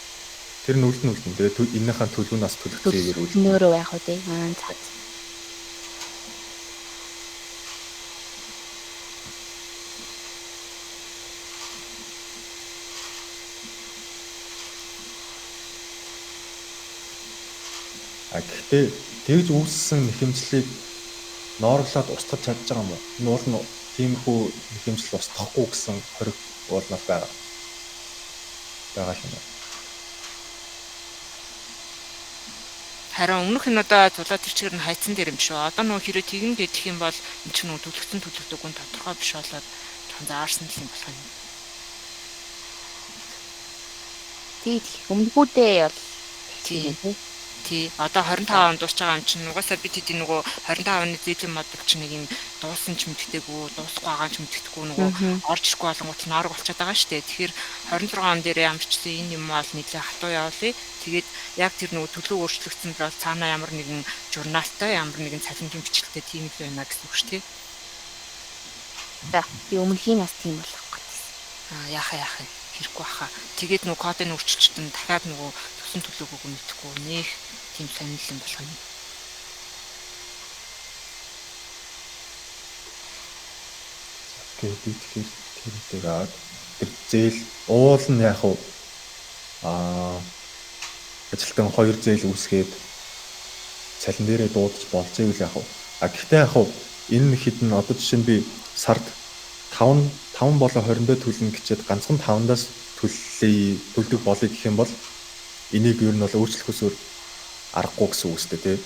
тэр нь үлдэн. Тэгээ энэхээ төлөв нь бас төлөгдөхөөр үлдэн. Нөөрөө байх уу тий. За. Гэхдээ тэгж үүссэн нэхэмжлийг ноорлоод устгах чадж байгаа юм уу? Энэ уул нь тиймэрхүү нэхэмжил устгахгүй гэсэн хориг уулнал байгаа юм. Харин өмнөх нь одоо зулаа төрчгөр нь хайцсан дээр юм шүү. Одоо нөгөө хэрэг тэгнэ гэх юм бол эн чинь нөгөө төлөгдөггүй нь тодорхой биш болоод жоохон заарсан юм болох юм. Тий өмнөхүүдээ бол Тийм. Тий. Одоо 25 он дуусч байгаа юм чинь угаасаа бид хэдийн нөгөө 25 оны зээлийн модуль чинь нэг юм дуусан ч мэддэггүй, дуусахгүй байгаа ч мэддэггүй нөгөө орж ирэхгүй болонгууд нь орог болчиход байгаа шүү дээ. Тэгэхээр 26 он дээр ямарчсан энэ юм бол нийлээ хатуу явуулъя. Тэгээд яг тэр нөгөө төлөв өөрчлөгдсөн бол цаанаа ямар нэгэн журналтай, ямар нэгэн цалингийн бичлэгтэй тийм л байна гэсэн үг шүү дээ. За би өмнөхийн нас тийм болох гэсэн. Яахаа хэрэггүй баха. Тэгээд нөгөө кодын өөрчлөлтөнд дахиад нөгөө төсөн төлөвөг мэдхгүй нэх тийм сонирхол юм болох юм. Тэгээд тэгэхээр тэр зээл уул нь яг уу ажилтан 2 зээл үүсгээд цалин дээрээ дуудаж болцъё гэж яг уу. Гэхдээ яг уу энэ хэд нь одоо жишээ нь би сард 5 5 болоо 20-д төлнө гэчихэд ганцхан 5-аас төлдөг болыг гэх юм бол энийг ер нь бол өөрчлөх усөөр аргагүй гэсэн үг үстэй тий.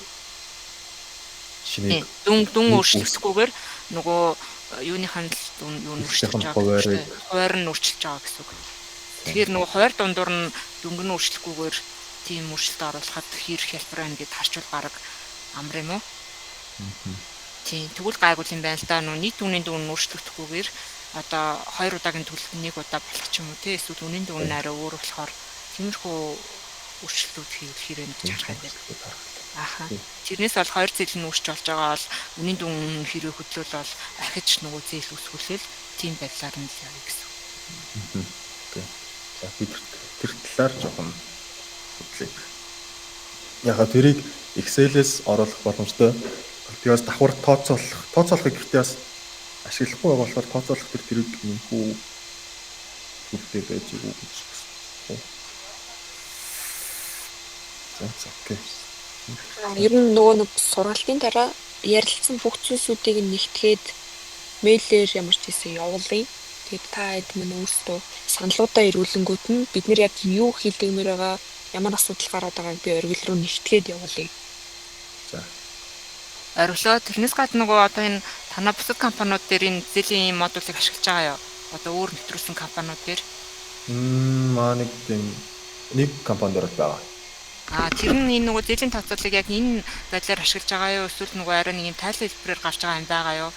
Шинийг дүн өөрчлөгдөхгүйгээр нөгөө юуныхан дүн юу өөрчлөж байгаа хуваарийг хуваар нь өөрчлөж байгаа гэсэн үг. Тэгэхээр нөгөө хуваар дундуур нь дөнгөн өөрчлөхгүйгээр тийм өөрчлөлт оруулахад хийх хялбар байна гэд харчвал бараг амар юм уу? Тийм тэгвэл гайгүй юм байна л да. Нөгөө нийт үнийн дүн өөрчлөгдөхгүйгээр одоо 2 удаагийн төлөлт 1 удаа болох ч юм уу тий. Эсвэл үнийн дүн нь арай өөр болохоор тиймэрхүү өөрчлөлтүүд хийх хэрэг гэж харах юм байна. Аха. Тэрнээс бол 2 зээл нь үүсч болж байгаа бол үнийн дүн хэрэг хөдлөл бол архиж нөгөө зээл үсгүүлэл тийм байдлаар нь л явах гэсэн. Окей. За бид тэр талаар жоохон хөтлөе. Яга тэрийг Excel-ээс оруулах боломжтой. Тэгээс давхар тооцоолохыг гэртээ бас ашиглахгүй байгаа болохоор тооцоолох тэрийг нэмэхүү хэрэгтэй байж юу гэж байна. За окей. Ер нь нөгөө нэг сургалтын дараа ярилцсан бүх зүйлсүүдийг нэгтгээд мэйлээр ямар ч хэсэг явуулъя. Тэгээд та хэд минь өөрсдөө саналуудаа ирүүлэнгүүт нь бид нэр яг юу хийдгмээр байгаа, ямар асуудал гараад байгааг би оргил руу нэгтгээд явуулъя. За. Оргилоо тэрнээс гадна нөгөө одоо энэ танаа бусад компаниуд дээр энэ зэлийн модулыг ашиглаж байгаа юу? Одоо өөр нэвтрүүлсэн компаниуд дээр. Маа нэг компани дээр байгаа. Тэр нь энэ нөгөө зэлийн тооцоолыг яг энэ байдлаар ашиглаж байгаа юу? Эсвэл нөгөө арай нэг юм тайлбар хэлбэрээр гарч байгаа юм байгаа юу?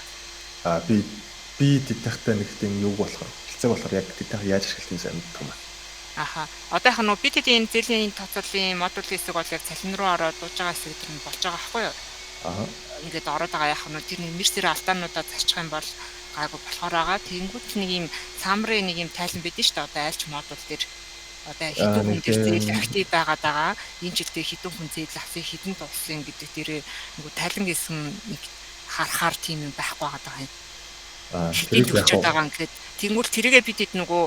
Би тэднийхтэй нэг тийм юу болохоор хэлцээ болохоор яг тэднийхээ яаж ашиглахыг сайн мэддэг юм байна. Аха. Одоо яг нөгөө бид энэ зэлийн тооцоолын модуль хэсэг бол яг цалин руу ороод дууж байгаа хэсэг дээр нь болж байгаа байхгүй юу? Ингээд ороод байгаа яг нь тэр нэмэрсээр алдаануудаа зарчих юм бол гайгүй болохоор байгаа. Тэнгүүт нэг юм самрын нэг юм тайлан бидэн шүү дээ. Одоо айлч модуль дээр одоо хэдэн хүн дээр зээл актив байгаад байгаа. Энэ жилдээ хэдэн хүн зээл авсан, хэдэн дууссан гэдэг дээрээ нөгөө тайлан гэсэн нэг харахаар тийм юм байхгүй байгаа юм. Хэдийн төвчөд байгаа ингээд тэгмүүл тэрийгээ бид хэд нөгөө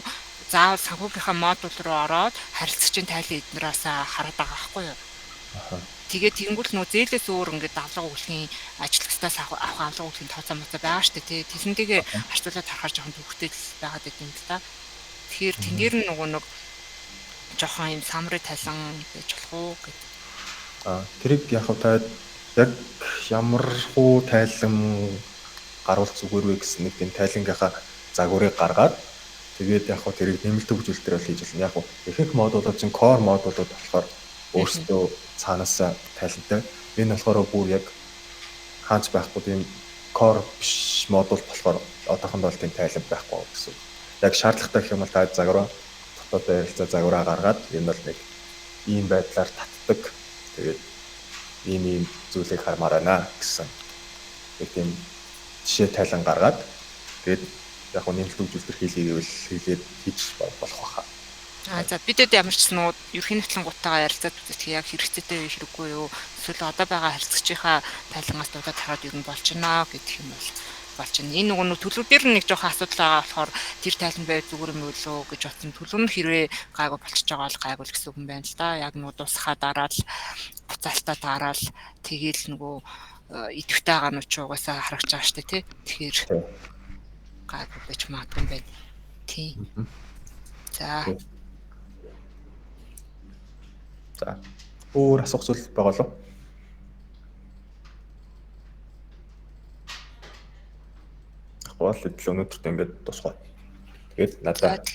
заавал санхүүгийнхаа модуль руу ороод харилцагчийн тайлан эднээс хараад байгаа байхгүй юу? Тэгээд тэгэнгүүт нөгөө зээлээс өөр ингээд авлага өгөхийн ажилтнаас авах авлага өгөхийн тооцоо моцоо байгаа шүү дээ тий. Тэсэнтэйгээ харьцуулаад харахаар жоохон төвхтэй байгаад байт юм л та. Тэгэхээр тэнгэр нь нөгөө нэг жоохон юм самрын тайлан байж болох уу гэдэг. Тэрийг яг та яг ямар хуу тайлан гарвал зүгээр вэ гэсэн нэг тийм тайлангийнхаа загварыг гаргаад тэгээд яг тэрийг нэмэлт хөгжүүлэлтээр бол хийж болно. Яг ихэнх модулууд чинь core модулууд болохоор өөрсдөө цаанаас тайлантай. Энэ болохоор бүр яг хаач байхгүй тийм core биш модуль болохоор одоохондоо тийм тайлан байхгүй гэсэн. Яг шаардлагатай гэх юм бол та загвар дотоод ярилцаа загвараа гаргаад энэ бол нэг ийм байдлаар татдаг. Тэгээд ийм зүйлийг хармаар байна гэсэн. Нэг тийм жишээ тайлан гаргаад тэгээд яг нэмэлт хөгжүүлэлтэр хийгээд хийж болох байхаа. За бидэд ямар ч нуу ерхийн хөтлөнгуудтайгаа ярилцаад үзэх яг хэрэгцээтэй хэрэггүй юу? Эсвэл одоо байгаа харилцагчийнхаа тайлангаас дуудаад хараад ер нь болж байна гэх юм бол болж байна. Энэ нөгөө төлөвдөр нэг жоохон асуудал байгаа болохоор тэр тайлан бай зүгээр юм болоо гэж бодсон. Төлөв нь хэрвээ гайгүй болчихж байгаа бол гайгүй л гэсэн үг юм байна л да. Яг нөгөө дуусхаа дараад буцаалтаа дараал тэгээл нөгөө идэвхтэй байгаа нь ч угаасаа харагч байгаа штэ тий. Тэгэхээр гайгүй байж магадгүй юм байна. Тий. За. За. Өөр асуух зүйл байгаа лу? Ахвал л өнөөдөрт ингээд тусгай. Тэгээд надад